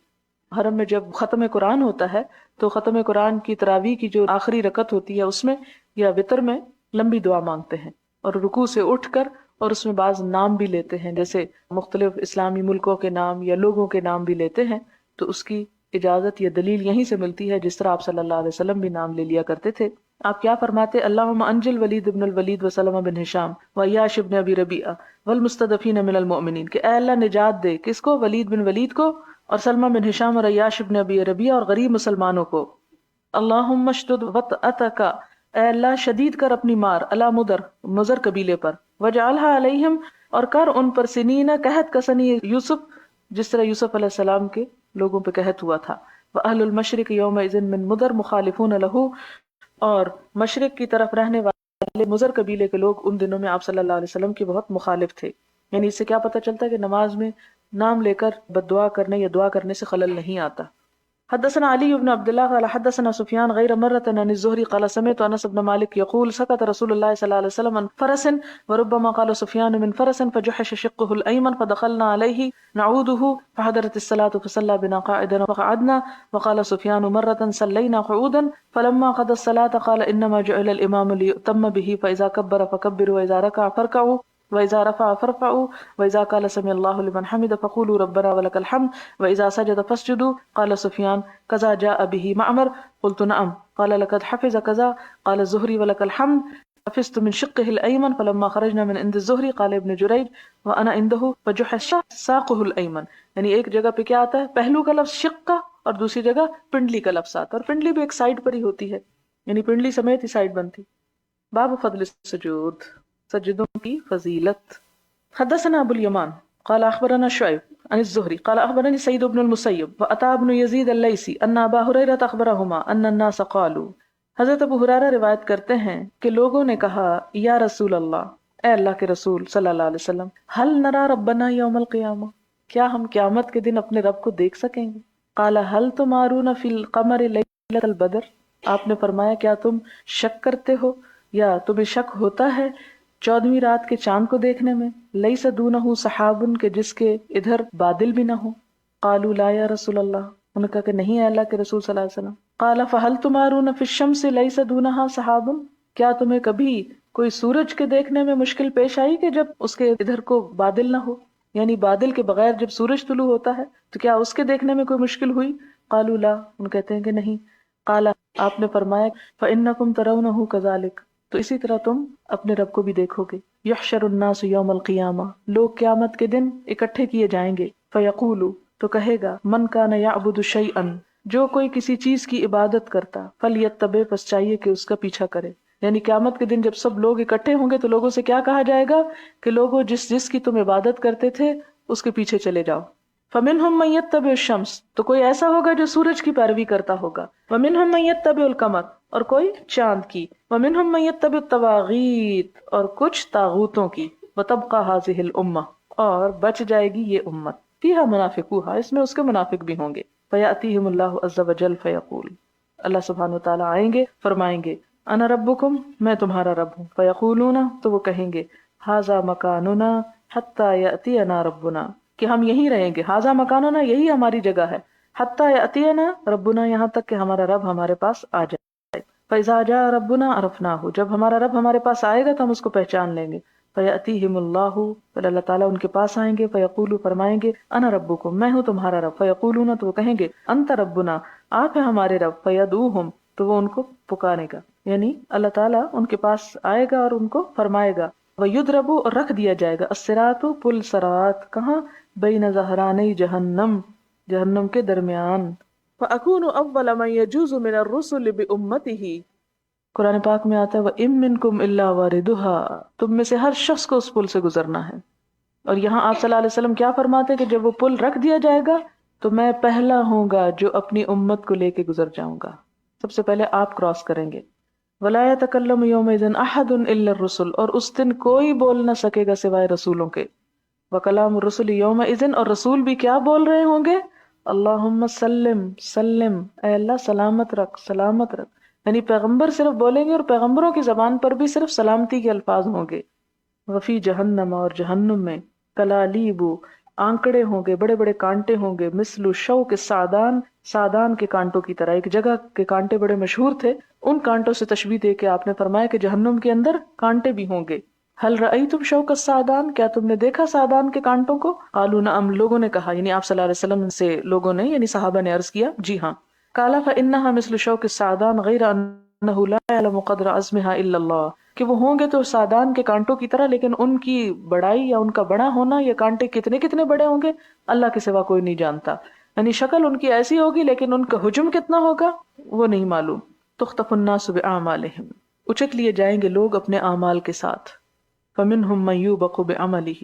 Speaker 3: حرم میں جب ختم قرآن ہوتا ہے تو ختم قرآن کی تراویح کی جو آخری رکعت ہوتی ہے اس میں یا وتر میں لمبی دعا مانگتے ہیں، اور رکوع سے اٹھ کر اور اس میں بعض نام بھی لیتے ہیں، جیسے مختلف اسلامی ملکوں کے نام یا لوگوں کے نام بھی لیتے ہیں. تو اس کی اجازت یا دلیل یہیں سے ملتی ہے، جس طرح آپ صلی اللہ علیہ وسلم بھی نام لے لیا کرتے تھے. آپ کیا فرماتے؟ اللہم انجل ولید بن الولید و سلمہ بن ہشام و عیاش بن ابی ربیعہ والمستضعفین من المؤمنین، کہ اے اللہ نجات دے کس کو؟ ولید بن ولید کو، اور سلمہ بن ہشام اور عیاش بن ابی ربیعہ اور غریب مسلمانوں کو. اللہم اشدد وطأتک، اے اللہ شدید کر اپنی مار، علی مضر قبیلے پر. وجعلها علیہم، اور کر ان پر سنین قحط کسنی یوسف، جس طرح یوسف علیہ السلام کے لوگوں پہ قحط ہوا تھا. واہل المشرق یومئذ من مضر مخالفون لہ، اور مشرق کی طرف رہنے والے مضر قبیلے کے لوگ ان دنوں میں آپ صلی اللہ علیہ وسلم کے بہت مخالف تھے. یعنی اس سے کیا پتہ چلتا ہے کہ نماز میں نام لے کر بد دعا کرنے یا دعا کرنے سے خلل نہیں آتا. حدثنا علی بن عبد الله قال حدثنا سفیان غیر مرة عن الزهري قال سمعت انس بن مالك يقول سقط رسول الله صلى الله عليه وسلم عن فرس، وربما قال سفیان من فرس فجحش شقه الايمن فدخلنا عليه نعوده فحضرت الصلاة فصلى بنا قاعدا وقعدنا. وقال سفیان مرة صلينا قعودا فلما قضى الصلاة قال انما جعل الامام ليؤتم به فاذا كبر فكبروا واذا ركع فاركعوا وَإِذَا رَفَعَ فَارْفَعُوا وَإِذَا قَالَ سَمِعَ اللَّهُ لِمَنْ حَمِدَهُ فَقُولُوا رَبَّنَا وَلَكَ الْحَمْدُ وَإِذَا سَجَدَ فَاسْجُدُوا. قال سفیان كذا جاء به معمر. قلت نعم. قال لقد حفظ كذا. قال الزهري ولك الحمد. حفظت من شقه الأيمن فلما خرجنا من عند الزهري قال ابن جريج وأنا عنده فجحش ساقه الأيمن. یعنی ایک جگہ پہ کیا آتا ہے؟ پہلو کا لفظ شق کا، اور دوسری جگہ پنڈلی کا لفظ آتا ہے، اور پنڈلی بھی ایک سائڈ پر ہی ہوتی ہے، یعنی پنڈلی سمیت ہی سائڈ بنتی. باب فضل السجود، سجدوں کی فضیلت. حدثنا ابو الیمان قال اخبرنا شعیب عن الزهري قال اخبرني سعید بن المسیب وعطاء بن یزید اللیثی ان ابا ہریرہ اخبرہما ان الناس قالوا. حضرت ابو ہریرہ روایت کرتے ہیں کہ لوگوں نے کہا یا رسول اللہ، اے اللہ کے رسول صلی اللہ علیہ وسلم، هل نرى ربنا یوم القیامہ، کیا ہم قیامت کے دن اپنے رب کو دیکھ سکیں گے؟ قال هل تمارون فی القمر لیلۃ البدر، آپ نے فرمایا کیا تم شک کرتے ہو یا تمہیں شک ہوتا ہے 14ویں رات کے چاند کو دیکھنے میں؟ لیس دونہ سحاب، کے جس کے ادھر بادل بھی نہ ہو. قالوا لا یا رسول اللہ، انہوں نے کہا کہ نہیں ہے اللہ کے رسول صلی اللہ علیہ وسلم. قال فهل تمارون فی الشمس لیس دونہا سحاب، کیا تمہیں کبھی کوئی سورج کے دیکھنے میں مشکل پیش آئی کہ جب اس کے ادھر کو بادل نہ ہو؟ یعنی بادل کے بغیر جب سورج طلوع ہوتا ہے تو کیا اس کے دیکھنے میں کوئی مشکل ہوئی؟ قالوا لا، ان کہتے ہیں کہ نہیں. قال، آپ نے فرمایا فإنکم ترونہ کذالک، تو اسی طرح تم اپنے رب کو بھی دیکھو گے. یحشر الناس یوم القیامہ، لوگ قیامت کے دن اکٹھے کیے جائیں گے. فیقول، تو کہے گا من کان یعبد شیئا، جو کوئی کسی چیز کی عبادت کرتا، فلیتبع، پس چاہیے کہ اس کا پیچھا کرے. یعنی قیامت کے دن جب سب لوگ اکٹھے ہوں گے تو لوگوں سے کیا کہا جائے گا کہ لوگوں جس کی تم عبادت کرتے تھے اس کے پیچھے چلے جاؤ. فمنہم من یتبع الشمس، تو کوئی ایسا ہوگا جو سورج کی پیروی کرتا ہوگا. ومنہم من یتبع القمر، اور کوئی چاند کی. ومنہم من یتبع الطواغیت، اور کچھ طاغوتوں کی. وتبقى هذه الامہ، اور بچ جائے گی یہ امت. فیہا منافقوہا، اس میں اس کے منافق بھی ہوں گے. فیاتیہم اللہ عز وجل فیقول، اللہ سبحانہ وتعالی آئیں گے فرمائیں گے انا ربکم، میں تمہارا رب ہوں، فیقولون، تو وہ کہیں گے، ھذا مکاننا حتی یأتینا ربنا، کہ ہم یہیں رہیں گے، ھذا مکاننا، یہی ہماری جگہ ہے، حتی یأتینا ربنا، یہاں تک کہ ہمارا رب ہمارے پاس آ جائے۔ فإذا جاء ربنا عرفناه، جب ہمارا رب ہمارے پاس آئے گا تو ہم اس کو پہچان لیں گے۔ فیأتیہم اللہ، پھر اللہ تعالیٰ ان کے پاس آئیں گے، فیقول، فرمائیں گے، انا ربکم، میں ہوں تمہارا رب، فیقولون، تو وہ کہیں گے، انت ربنا، آپ ہیں ہمارے رب، فیدعوہم، تو وہ ان کو پکارے گا، یعنی اللہ تعالیٰ ان کے پاس آئے گا اور ان کو فرمائے گا، ویضرب، اور رکھ دیا جائے گا، الصراط، پل صراط، کہاں، بین ظہرانی جہنم، جہنم کے درمیان، فَأَكُونُ أَوَّلَ مَن يَجُوزُ مِنَ الرُّسُلِ بِأُمَّتِهِ، قرآن پاک میں آتا ہے وَإِن مِّنكُمْ إِلَّا وَارِدُهَا، تم میں سے ہر شخص کو اس پل سے گزرنا ہے۔ اور یہاں آپ صلی اللہ علیہ وسلم کیا فرماتے ہیں کہ جب وہ پل رکھ دیا جائے گا تو میں پہلا ہوں گا جو اپنی امت کو لے کے گزر جاؤں گا، سب سے پہلے آپ کراس کریں گے۔ وَلَا يَتَكَلَّمُ يَوْمَئِذٍ أَحَدٌ إِلَّا الرُّسُلُ، اور اس دن کوئی بول نہ سکے گا سوائے رسولوں کے۔ وَكَلَامُ الرُّسُلِ يَوْمَئِذٍ، اور رسول بھی کیا بول رہے ہوں گے، اللہم سلم سلم، اے اللہ سلامت رکھ، سلامت رکھ، یعنی پیغمبر صرف بولیں گے اور پیغمبروں کی زبان پر بھی صرف سلامتی کے الفاظ ہوں گے۔ وفی جہنم، اور جہنم میں، کلالیب، آنکڑے ہوں گے، بڑے بڑے کانٹے ہوں گے، مثل شوک السعدان، سعدان کے کانٹوں کی طرح، ایک جگہ کے کانٹے بڑے مشہور تھے، ان کانٹوں سے تشبیہ دے کے آپ نے فرمایا کہ جہنم کے اندر کانٹے بھی ہوں گے۔ حل رأیتم شوک السعدان، کیا تم نے دیکھا سعدان کے کانٹوں کو؟ قالوا نعم، لوگوں نے کہا، یعنی آپ صلی اللہ علیہ وسلم سے لوگوں نے، یعنی صحابہ نے عرض کیا، جی ہاں۔ قال فإنها مثل شوک السعدان غیر انہ لا يعلم قدر عظمها الا اللہ، کہ وہ ہوں گے تو سعدان کے کانٹوں کی طرح، لیکن ان کی بڑائی یا ان کا بڑا ہونا، یہ کانٹے کتنے کتنے بڑے ہوں گے، اللہ کے سوا کوئی نہیں جانتا، یعنی شکل ان کی ایسی ہوگی لیکن ان کا حجم کتنا ہوگا وہ نہیں معلوم۔ تخطف الناس بأعمالهم، اچک لیے جائیں گے لوگ اپنے اعمال کے ساتھ۔ فمنهم من يوبق بعمله،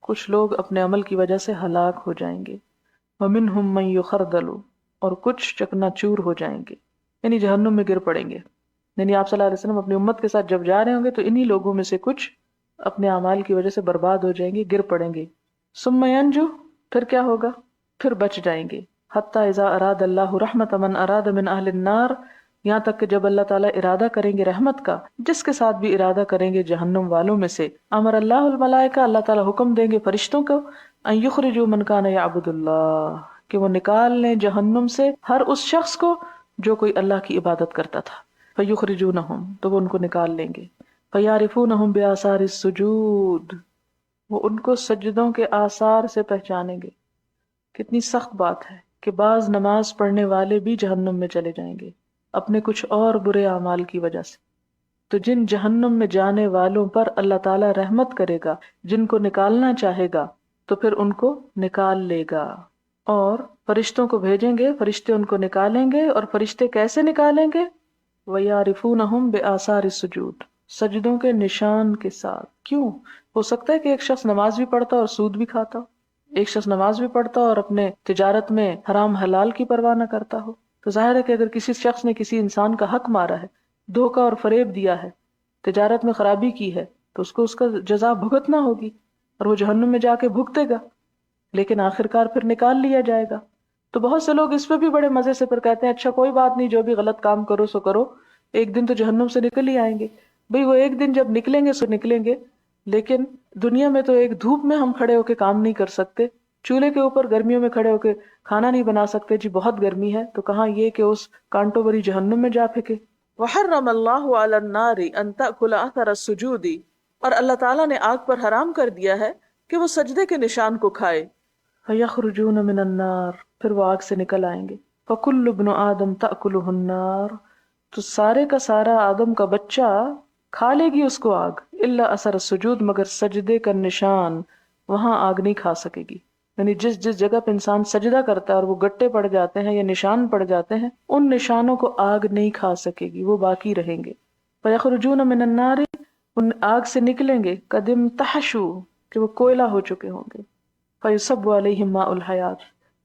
Speaker 3: کچھ لوگ اپنے عمل کی وجہ سے ہلاک ہو جائیں گے۔ ومنهم من يخردل، اور کچھ چکنا چور ہو جائیں گے، یعنی جہنم میں گر پڑیں گے۔ یعنی آپ صلی اللہ علیہ وسلم اپنی امت کے ساتھ جب جا رہے ہوں گے تو انہی لوگوں میں سے کچھ اپنے اعمال کی وجہ سے برباد ہو جائیں گے، گر پڑیں گے۔ ثم ينجو، پھر کیا ہوگا، پھر بچ جائیں گے۔ حتی اذا اراد اللہ رحمت من اراد من اہل النار، یہاں تک کہ جب اللہ تعالیٰ ارادہ کریں گے رحمت کا جس کے ساتھ بھی ارادہ کریں گے جہنم والوں میں سے، امر اللہ الملائکہ، اللہ تعالیٰ حکم دیں گے فرشتوں کو، ان یخرجوا من کان یعبد اللہ، کہ وہ نکال لیں جہنم سے ہر اس شخص کو جو کوئی اللہ کی عبادت کرتا تھا۔ فیخرجونہم، تو وہ ان کو نکال لیں گے۔ فیعرفونہم بآثار السجود، وہ ان کو سجدوں کے آثار سے پہچانیں گے۔ کتنی سخت بات ہے کہ بعض نماز پڑھنے والے بھی جہنم میں چلے جائیں گے اپنے کچھ اور برے اعمال کی وجہ سے۔ تو جن جہنم میں جانے والوں پر اللہ تعالیٰ رحمت کرے گا، جن کو نکالنا چاہے گا تو پھر ان کو نکال لے گا، اور فرشتوں کو بھیجیں گے، فرشتے ان کو نکالیں گے، اور فرشتے کیسے نکالیں گے؟ وَيَعْرِفُونَهُمْ بِآثَارِ السُّجُودِ، سجدوں کے نشان کے ساتھ۔ کیوں؟ ہو سکتا ہے کہ ایک شخص نماز بھی پڑھتا اور سود بھی کھاتا ہو، ایک شخص نماز بھی پڑھتا اور اپنے تجارت میں حرام حلال کی پرواہ نہ کرتا ہو۔ تو ظاہر ہے کہ اگر کسی شخص نے کسی انسان کا حق مارا ہے، دھوکہ اور فریب دیا ہے، تجارت میں خرابی کی ہے، تو اس کو اس کا جزا بھگتنا ہوگی اور وہ جہنم میں جا کے بھگتے گا، لیکن آخرکار پھر نکال لیا جائے گا۔ تو بہت سے لوگ اس پہ بھی بڑے مزے سے پھر کہتے ہیں اچھا کوئی بات نہیں، جو بھی غلط کام کرو سو کرو، ایک دن تو جہنم سے نکل ہی آئیں گے۔ بھئی وہ ایک دن جب نکلیں گے سو نکلیں گے، لیکن دنیا میں تو ایک دھوپ میں ہم کھڑے ہو کے کام نہیں کر سکتے، چولہے کے اوپر گرمیوں میں کھڑے ہو کے کھانا نہیں بنا سکتے، جی بہت گرمی ہے، تو کہاں یہ کہ اس کانٹوں بری جہنم میں جا پھینکے۔ وحرم اللہ علی النار ان تأکل اثر السجود، اور اللہ تعالیٰ نے آگ پر حرام کر دیا ہے کہ وہ سجدے کے نشان کو کھائے۔ فیخرجون من النار، پھر وہ آگ سے نکل آئیں گے۔ فکل ابن آدم تأکلہ النار، تو سارے کا سارا آدم کا بچہ کھا لے گی اس کو آگ، الا اثر السجود، مگر سجدے کا نشان، وہاں آگ نہیں کھا سکے گی۔ یعنی جس جس جگہ پہ انسان سجدہ کرتا ہے اور وہ گٹے پڑ جاتے ہیں یا نشان پڑ جاتے ہیں، ان نشانوں کو آگ نہیں کھا سکے گی، وہ باقی رہیں گے۔ فیخرجون من النار، ان آگ سے نکلیں گے، قدم تحشو، کہ وہ کوئلہ ہو چکے ہوں گے۔ فیصب علیہم ماء الحیات،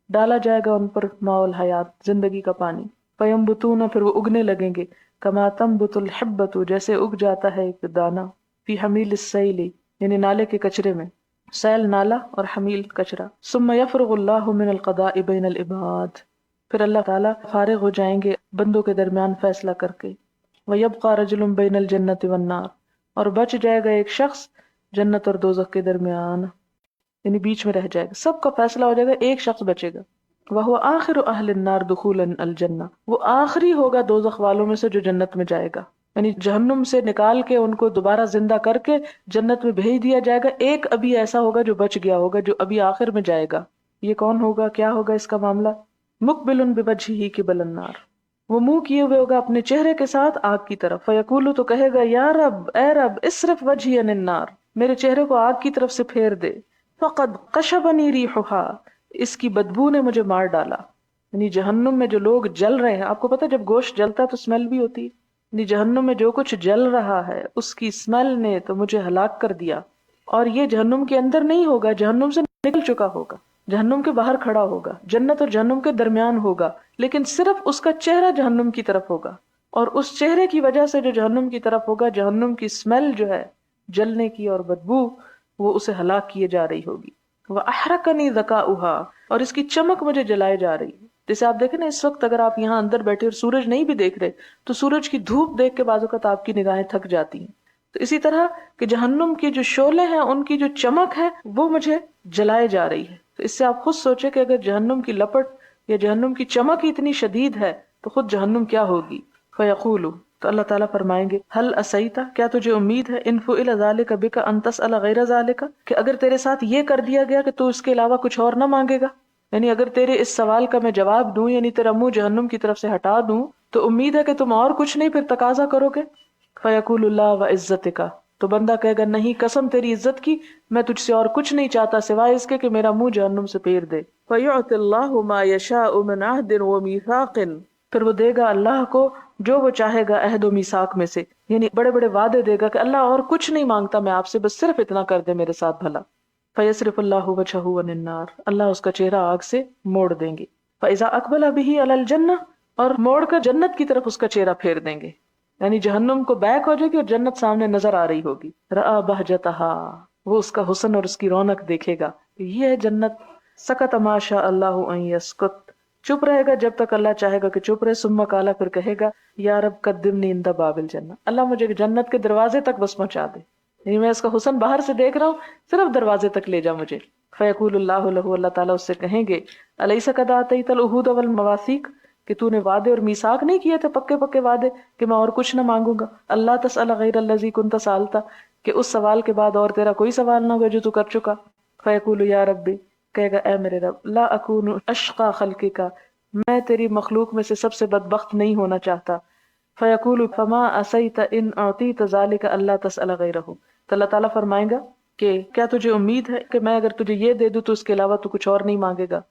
Speaker 3: ڈالا جائے گا ان پر ماء الحیات، زندگی کا پانی۔ فیمبتون، پھر وہ اگنے لگیں گے، کما تنبت الحبۃ، جیسے اگ جاتا ہے ایک دانہ، فی حمیل السیل، یعنی نالے کے کچرے میں، سیل نالا اور حمیل کچرا۔ ثم یفرغ اللہ من القضاء بین العباد، پھر اللہ تعالیٰ فارغ ہو جائیں گے بندوں کے درمیان فیصلہ کر کے۔ وَيَبْقَى رَجُلٌ بَيْنَ الْجَنَّةِ وَالنَّارِ، اور بچ جائے گا ایک شخص جنت اور دوزخ کے درمیان، یعنی بیچ میں رہ جائے گا، سب کا فیصلہ ہو جائے گا، ایک شخص بچے گا۔ وَهُوَ آخِرُ أَهْلِ النَّارِ دُخُولًا الْجَنَّةِ، وہ آخری ہوگا دوزخ والوں میں سے جو جنت میں جائے گا، یعنی جہنم سے نکال کے ان کو دوبارہ زندہ کر کے جنت میں بھیج دیا جائے گا، ایک ابھی ایسا ہوگا جو بچ گیا ہوگا، جو ابھی آخر میں جائے گا۔ یہ کون ہوگا، کیا ہوگا اس کا معاملہ؟ مُقْبِلٌ بِوَجْهِهِ قِبَلَ النَّارِ، وہ منہ کیے ہوئے ہوگا اپنے چہرے کے ساتھ آگ کی طرف، فیقول، تو کہے گا یا رب، اے رب، اصرف وجہی عن النار، میرے چہرے کو آگ کی طرف سے پھیر دے، فقد قشبنی ریحھا، اس کی بدبو نے مجھے مار ڈالا۔ یعنی جہنم میں جو لوگ جل رہے ہیں، آپ کو پتہ جب گوشت جلتا ہے تو اسمیل بھی ہوتی ہے، یعنی جہنم میں جو کچھ جل رہا ہے اس کی اسمیل نے تو مجھے ہلاک کر دیا، اور یہ جہنم کے اندر نہیں ہوگا، جہنم سے نکل چکا ہوگا، جہنم کے باہر کھڑا ہوگا، جنت اور جہنم کے درمیان ہوگا، لیکن صرف اس کا چہرہ جہنم کی طرف ہوگا، اور اس چہرے کی وجہ سے جو جہنم کی طرف ہوگا، جہنم کی اسمیل جو ہے جلنے کی اور بدبو، وہ اسے ہلاک کیے جا رہی ہوگی۔ وَأَحْرَقَنِي ذَكَاؤُهَا، اور اس کی چمک مجھے جلائے جا رہی ہے۔ جیسے آپ دیکھیں نا اس وقت اگر آپ یہاں اندر بیٹھے اور سورج نہیں بھی دیکھ رہے تو سورج کی دھوپ دیکھ کے بعض اوقات آپ کی نگاہیں تھک جاتی ہیں، تو اسی طرح کہ جہنم کی جو شعلے ہیں ان کی جو چمک ہے وہ مجھے جلائے جا رہی ہے۔ تو اس سے آپ خود سوچیں کہ اگر جہنم کی لپٹ یا جہنم کی چمک ہی اتنی شدید ہے تو خود جہنم کیا ہوگی۔ فَيَقُولُ، تو اللہ تعالیٰ فرمائیں گے، هَلْ أَسَيْتَ، کیا تجھے امید ہے، إِن فُعِلَ ذَلِكَ بِكَ أَن تَسْأَلَ غَيْرَ ذَلِكَ، کہ اگر تیرے ساتھ یہ کر دیا گیا کہ تو اس کے علاوہ کچھ اور نہ مانگے گا، یعنی اگر تیرے اس سوال کا میں جواب دوں، یعنی تیرا منہ جہنم کی طرف سے ہٹا دوں، تو امید ہے کہ تم اور کچھ نہیں پھر تقاضا کرو گے۔ فَيَقُولُ اللَّهُ وَعِزَّتِكَ، تو بندہ کہے گا نہیں، قسم تیری عزت کی، میں تجھ سے اور کچھ نہیں چاہتا سوائے اس کے کہ میرا منہ جہنم سے پھیر دے۔ فَيُعْطِ اللَّهُ مَا يَشَاءُ مِنْ عَهْدٍ وَمِيثَاقٍ، پھر وہ دے گا اللہ کو جو وہ چاہے گا عہد و میثاق میں سے، یعنی بڑے بڑے وعدے دے گا کہ اللہ اور کچھ نہیں مانگتا میں آپ سے، بس صرف اتنا کر دے میرے ساتھ بھلا۔ فَيَصْرِفُ اللَّهُ وَجْهَهُ عَنِ النَّارِ، اللہ اس کا چہرہ آگ سے موڑ دیں گے۔ فَإِذَا أَقْبَلَ بِهِ عَلَى الْجَنَّةِ، اور موڑ کر جنت کی طرف اس کا چہرہ پھیر دیں گے، یعنی جہنم کو بیک ہو جائے گی اور جنت سامنے نظر آ رہی ہوگی۔ رَأَى بَهْجَتَهَا، وہ اس کا حسن اور اس کی رونق دیکھے گا، یہ ہے جنت۔ سَكَتَ مَا شَاءَ اللَّهُ أَن يَسْكُتَ، چپ رہے گا جب تک اللہ چاہے گا کہ چپ رہے، ثم قال، پھر کہے گا یا رب قدمنی عند باب الجنہ، اللہ مجھے جنت کے دروازے تک بس پہنچا دے، یعنی میں اس کا حسن باہر سے دیکھ رہا ہوں، صرف دروازے تک لے جا مجھے۔ فیقول اللہ لہ، اللہ تعالیٰ اس سے کہیں گے الیس قد آتیت العہود والمواثیق، کہ تو نے وعدے اور میثاق نہیں کیے تھے، پکے پکے وعدے کہ میں اور کچھ نہ مانگوں گا، اللہ تسأل غیر الذی کنت سألتا، کہ اس سوال کے بعد اور تیرا کوئی سوال نہ ہوگا جو تو کر چکا۔ فیقول یا ربی، کہے گا اے میرے رب، لا اکون اشقا خلقک، میں تیری مخلوق میں سے سب سے بدبخت نہیں ہونا چاہتا۔ فیقول فما اسیت ان اعطیت ذلک اللہ تسأل غیرہ، تو اللہ تعالیٰ فرمائیں گا کہ کیا تجھے امید ہے کہ میں اگر تجھے یہ دے دوں تو اس کے علاوہ تو کچھ اور نہیں مانگے گا۔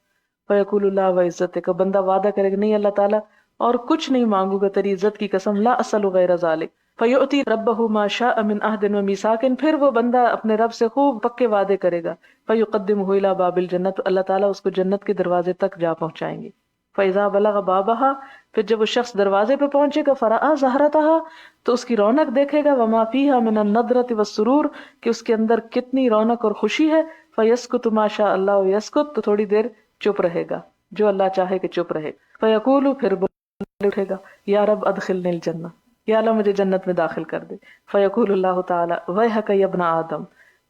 Speaker 3: فیقول اللہ وعزتک، بندہ وعدہ کرے گا نہیں اللہ تعالیٰ اور کچھ نہیں مانگوں گا، تیری عزت کی قسم، لا اسأل غیر ذلک۔ فیؤتی ربہ ما شاء من عہد ومیثاق، پھر وہ بندہ اپنے رب سے خوب پکے وعدے کرے گا۔ فیقدمہ الی باب الجنہ، تو اللہ تعالیٰ اس کو جنت کے دروازے تک جا پہنچائیں گے۔ فَإِذَا بَلَغَ بَابَهَا، پھر جب وہ شخص دروازے پہ پہنچے گا، فَرَآ زَهْرَتَهَا، تو اس کی رونق دیکھے گا، وَمَا فِيهَا مِنَ النَّضْرَةِ وَالسُّرُورِ، کہ اس کے اندر کتنی رونق اور خوشی ہے۔ فَيَسْكُتُ مَا شَاءَ اللَّهُ يَسْكُتُ، تو تھوڑی دیر چپ رہے گا جو اللہ چاہے کہ چپ رہے۔ فَيَقُولُ، پھر بول اٹھے گا یا رب ادخلنی الجنہ، یا اللہ مجھے جنت میں داخل کر دے۔ فَيَقُولُ اللَّهُ تَعَالَى وَيْحَكَ يَا ابْنَ آدم،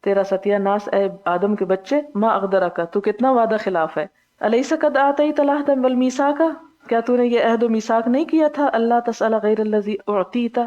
Speaker 3: تیرا ستیہ ناس اے آدم کے بچے، ما اغدرک، تو کتنا وعدہ خلاف ہے۔ الیس قد آتیت العہد والمیثاق، کیا تو نے یہ عہد و میثاق نہیں کیا تھا، اللہ تسأل غیر الذی اعطیت،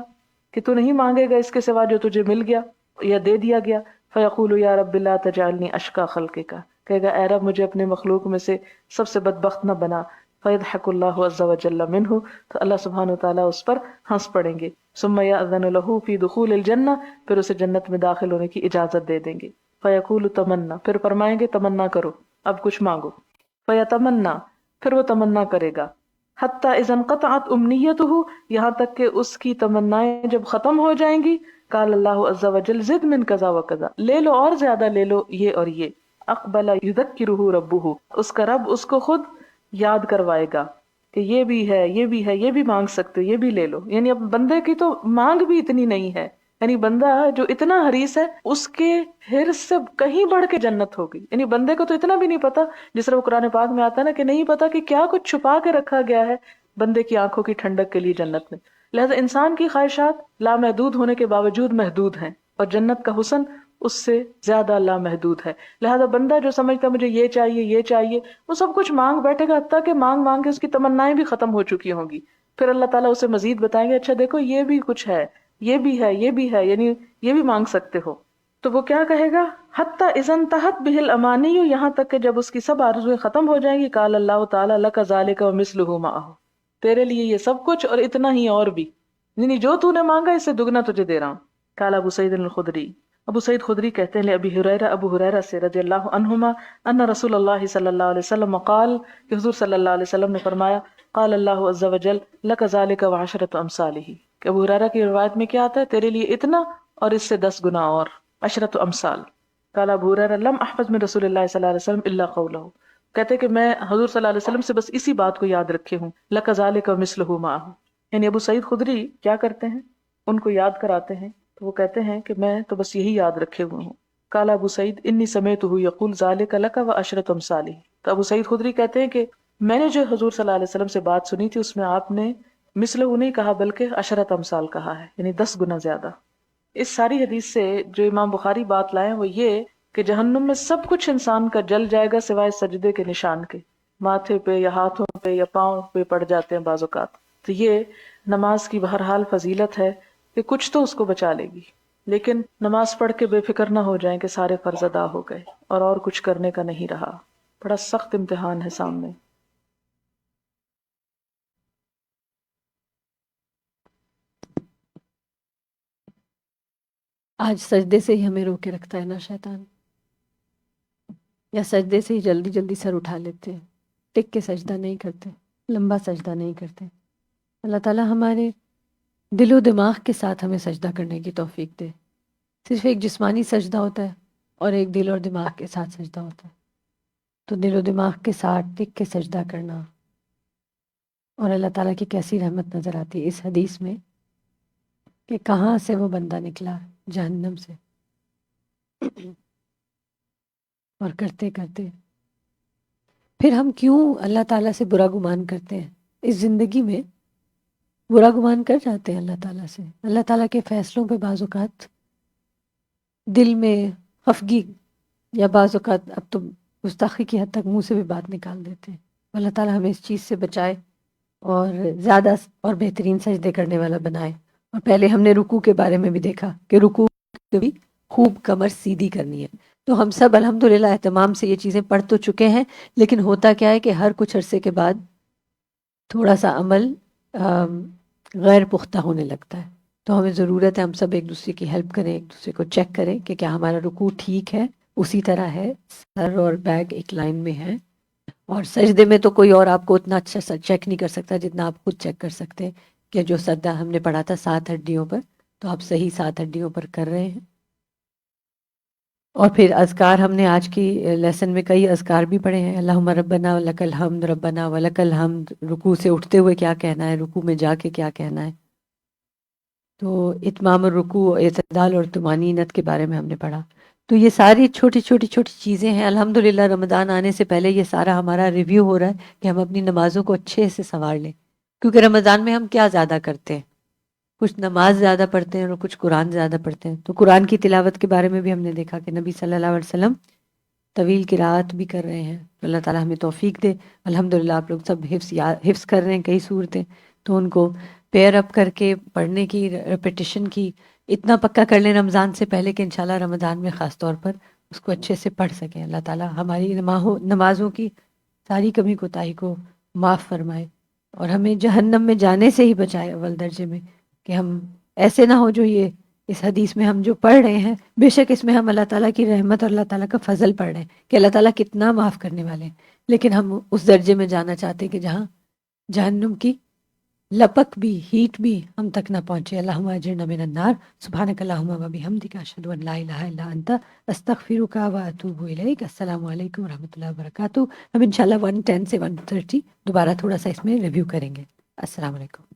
Speaker 3: کہ تو نہیں مانگے گا اس کے سوا جو تجھے مل گیا یا دے دیا گیا۔ فیقول یا رب لا تجعلنی اشقا خلقک، کہے گا اے رب مجھے اپنے مخلوق میں سے سب سے بدبخت نہ بنا۔ فیضحک اللہ عز وجل منہ، تو اللہ سبحانہ وتعالیٰ اس پر ہنس پڑیں گے۔ ثم یأذن لہ فی دخول الجنہ، پھر اسے جنت میں داخل ہونے کی اجازت دے دیں گے۔ فیقول تمنا، پھر فرمائیں گے تمنا کرو، اب کچھ مانگو۔ فیتمنا، پھر وہ تمنا کرے گا۔ حتی اذا انقطعت امنیتہ، یہاں تک کہ اس کی تمنائیں جب ختم ہو جائیں گی، قال اللہ عز وجل زد من کذا و کذا، لے لو اور زیادہ لے لو یہ اور یہ۔ اقبل یذکرہ ربہ، اس کا رب اس کو خود یاد کروائے گا کہ یہ بھی ہے، یہ بھی ہے، یہ بھی مانگ سکتے ہو، یہ بھی لے لو۔ یعنی اب بندے کی تو مانگ بھی اتنی نہیں ہے، یعنی بندہ جو اتنا حریص ہے اس کے حرص سے کہیں بڑھ کے جنت ہوگی۔ یعنی بندے کو تو اتنا بھی نہیں پتا، جس طرح قرآن پاک میں آتا ہے نا کہ نہیں پتا کہ کیا کچھ چھپا کے رکھا گیا ہے بندے کی آنکھوں کی ٹھنڈک کے لیے جنت میں۔ لہذا انسان کی خواہشات لامحدود ہونے کے باوجود محدود ہیں، اور جنت کا حسن اس سے زیادہ لامحدود ہے۔ لہذا بندہ جو سمجھتا ہے مجھے یہ چاہیے یہ چاہیے، وہ سب کچھ مانگ بیٹھے گا، حتیٰ کہ مانگ مانگ کے اس کی تمنائیں بھی ختم ہو چکی ہوں گی۔ پھر اللہ تعالیٰ اسے مزید بتائیں گے اچھا دیکھو یہ بھی کچھ ہے، یہ بھی ہے، یہ بھی ہے، یعنی یہ بھی مانگ سکتے ہو۔ تو وہ کیا کہے گا؟ حتی اذا انتہت بہ الامانی، یہاں تک کہ جب اس کی سب آرزویں ختم ہو جائیں گی، قال اللہ تعالیٰ لک ذالک ومثلہ معہ، تیرے لیے یہ سب کچھ اور اتنا ہی اور بھی، یعنی جو تو نے مانگا اس سے دگنا تجھے دے رہا ہوں۔ قال ابو سعید الخدری، ابو سعید خدری کہتے ہیں ابی ہریرہ، ابو ہریرہ سے رضی اللہ عنہما، ان رسول اللہ صلی اللہ علیہ وسلم قال، کہ حضور صلی اللہ علیہ وسلم نے فرمایا، قال اللہ عز وجل لک ذالک وعشرۃ امثالہ، کہ ابو ہریرہ کی روایت میں کیا آتا ہے؟ تیرے لیے اتنا اور اس سے 10 گنا اور، عشرۃ امثال۔ قال ابو ہریرہ لم احفظ من رسول اللہ صلی اللہ علیہ وسلم الا قولہ، کہتے کہ میں حضور صلی اللہ علیہ وسلم سے بس اسی بات کو یاد رکھے ہوں، لک ذالک ومثلہ معہ، یعنی ابو سعید خدری کیا کرتے ہیں؟ ان کو یاد کراتے ہیں، تو وہ کہتے ہیں کہ میں تو بس یہی یاد رکھے ہوئے ہوں۔ قال ابو سعید انی سمعتہ یقول ذالک لک وعشرۃ امثالہ، تو ابو سعید خدری کہتے ہیں کہ میں نے جو حضور صلی اللہ علیہ وسلم سے بات سنی تھی اس میں آپ نے مثلہ نہیں کہا بلکہ عشرۃ امثال کہا ہے، یعنی 10 گنا زیادہ۔ اس ساری حدیث سے جو امام بخاری بات لائے وہ یہ کہ جہنم میں سب کچھ انسان کا جل جائے گا سوائے سجدے کے نشان کے، ماتھے پہ یا ہاتھوں پہ یا پاؤں پہ پڑ جاتے ہیں بعض اوقات۔ تو یہ نماز کی بہرحال فضیلت ہے کہ کچھ تو اس کو بچا لے گی، لیکن نماز پڑھ کے بے فکر نہ ہو جائیں کہ سارے فرض ادا ہو گئے اور کچھ کرنے کا نہیں رہا۔ بڑا سخت امتحان ہے سامنے۔
Speaker 2: آج سجدے سے ہی ہمیں رو کے رکھتا ہے نا شیطان، یا سجدے سے ہی جلدی جلدی سر اٹھا لیتے ہیں، ٹک کے سجدہ نہیں کرتے، لمبا سجدہ نہیں کرتے۔ اللہ تعالیٰ ہمارے دل و دماغ کے ساتھ ہمیں سجدہ کرنے کی توفیق دے۔ صرف ایک جسمانی سجدہ ہوتا ہے اور ایک دل اور دماغ کے ساتھ سجدہ ہوتا ہے، تو دل و دماغ کے ساتھ ٹک کے سجدہ کرنا، اور اللہ تعالیٰ کی کیسی رحمت نظر آتی ہے اس حدیث میں کہ کہاں سے وہ بندہ نکلا، جہنم سے، اور کرتے کرتے پھر ہم کیوں اللہ تعالیٰ سے برا گمان کرتے ہیں؟ اس زندگی میں برا گمان کر جاتے ہیں اللہ تعالیٰ سے، اللہ تعالیٰ کے فیصلوں پہ بعض اوقات دل میں خفگی، یا بعض اوقات اب تو گستاخی کی حد تک منہ سے بھی بات نکال دیتے ہیں۔ اللہ تعالیٰ ہمیں اس چیز سے بچائے اور زیادہ اور بہترین سجدے کرنے والا بنائے۔ اور پہلے ہم نے رکوع کے بارے میں بھی دیکھا کہ رکوع بھی خوب کمر سیدھی کرنی ہے، تو ہم سب الحمدللہ اہتمام سے یہ چیزیں پڑھ تو چکے ہیں، لیکن ہوتا کیا ہے کہ ہر کچھ عرصے کے بعد تھوڑا سا عمل غیر پختہ ہونے لگتا ہے، تو ہمیں ضرورت ہے ہم سب ایک دوسرے کی ہیلپ کریں، ایک دوسرے کو چیک کریں کہ کیا ہمارا رکوع ٹھیک ہے، اسی طرح ہے، سر اور بیگ ایک لائن میں ہے۔ اور سجدے میں تو کوئی اور آپ کو اتنا اچھا چیک نہیں کر سکتا جتنا آپ خود چیک کر سکتے ہیں کہ جو سجدہ ہم نے پڑھا تھا 7 ہڈیوں پر، تو آپ صحیح 7 ہڈیوں پر کر رہے ہیں۔ اور پھر اذکار ہم نے آج کی لیسن میں کئی اذکار بھی پڑھے ہیں، اللہم ربنا ولک الحمد، ربنا ولک الحمد، رکوع سے اٹھتے ہوئے کیا کہنا ہے، رکوع میں جا کے کیا کہنا ہے۔ تو اتمام الرکوع، اعتدال اور طمانینت کے بارے میں ہم نے پڑھا۔ تو یہ ساری چھوٹی چھوٹی چھوٹی چیزیں ہیں، الحمدللہ رمضان آنے سے پہلے یہ سارا ہمارا ریویو ہو رہا ہے کہ ہم اپنی نمازوں کو اچھے سے سنوار لیں، کیونکہ رمضان میں ہم کیا زیادہ کرتے ہیں، کچھ نماز زیادہ پڑھتے ہیں اور کچھ قرآن زیادہ پڑھتے ہیں۔ تو قرآن کی تلاوت کے بارے میں بھی ہم نے دیکھا کہ نبی صلی اللہ علیہ وسلم طویل قرات بھی کر رہے ہیں، تو اللہ تعالیٰ ہمیں توفیق دے۔ الحمدللہ آپ لوگ سب حفظ کر رہے ہیں کئی صورتیں، تو ان کو پیئر اپ کر کے پڑھنے کی، ریپیٹیشن کی، اتنا پکا کر لیں رمضان سے پہلے کہ انشاءاللہ رمضان میں خاص طور پر اس کو اچھے سے پڑھ سکیں۔ اللہ تعالیٰ ہماری نمازوں کی ساری کمی کوتاہی کو معاف فرمائے اور ہمیں جہنم میں جانے سے ہی بچائے اول درجے میں، کہ ہم ایسے نہ ہو جو یہ اس حدیث میں ہم جو پڑھ رہے ہیں، بے شک اس میں ہم اللہ تعالیٰ کی رحمت اور اللہ تعالیٰ کا فضل پڑھ رہے ہیں کہ اللہ تعالیٰ کتنا معاف کرنے والے ہیں، لیکن ہم اس درجے میں جانا چاہتے ہیں کہ جہاں جہنم کی لپک بھی، ہیٹ بھی ہم تک نہ پہنچے۔ اللہم اجرنا من النار، سبحانک اللہم و بحمدک، اشہد ان لا الہ الا انت، استغفرک و اتوب الیک۔ السلام علیکم و رحمۃ اللہ وبرکاتہ۔ ہم انشاءاللہ 110 سے 130 دوبارہ تھوڑا سا اس میں ریویو کریں گے۔ السلام علیکم۔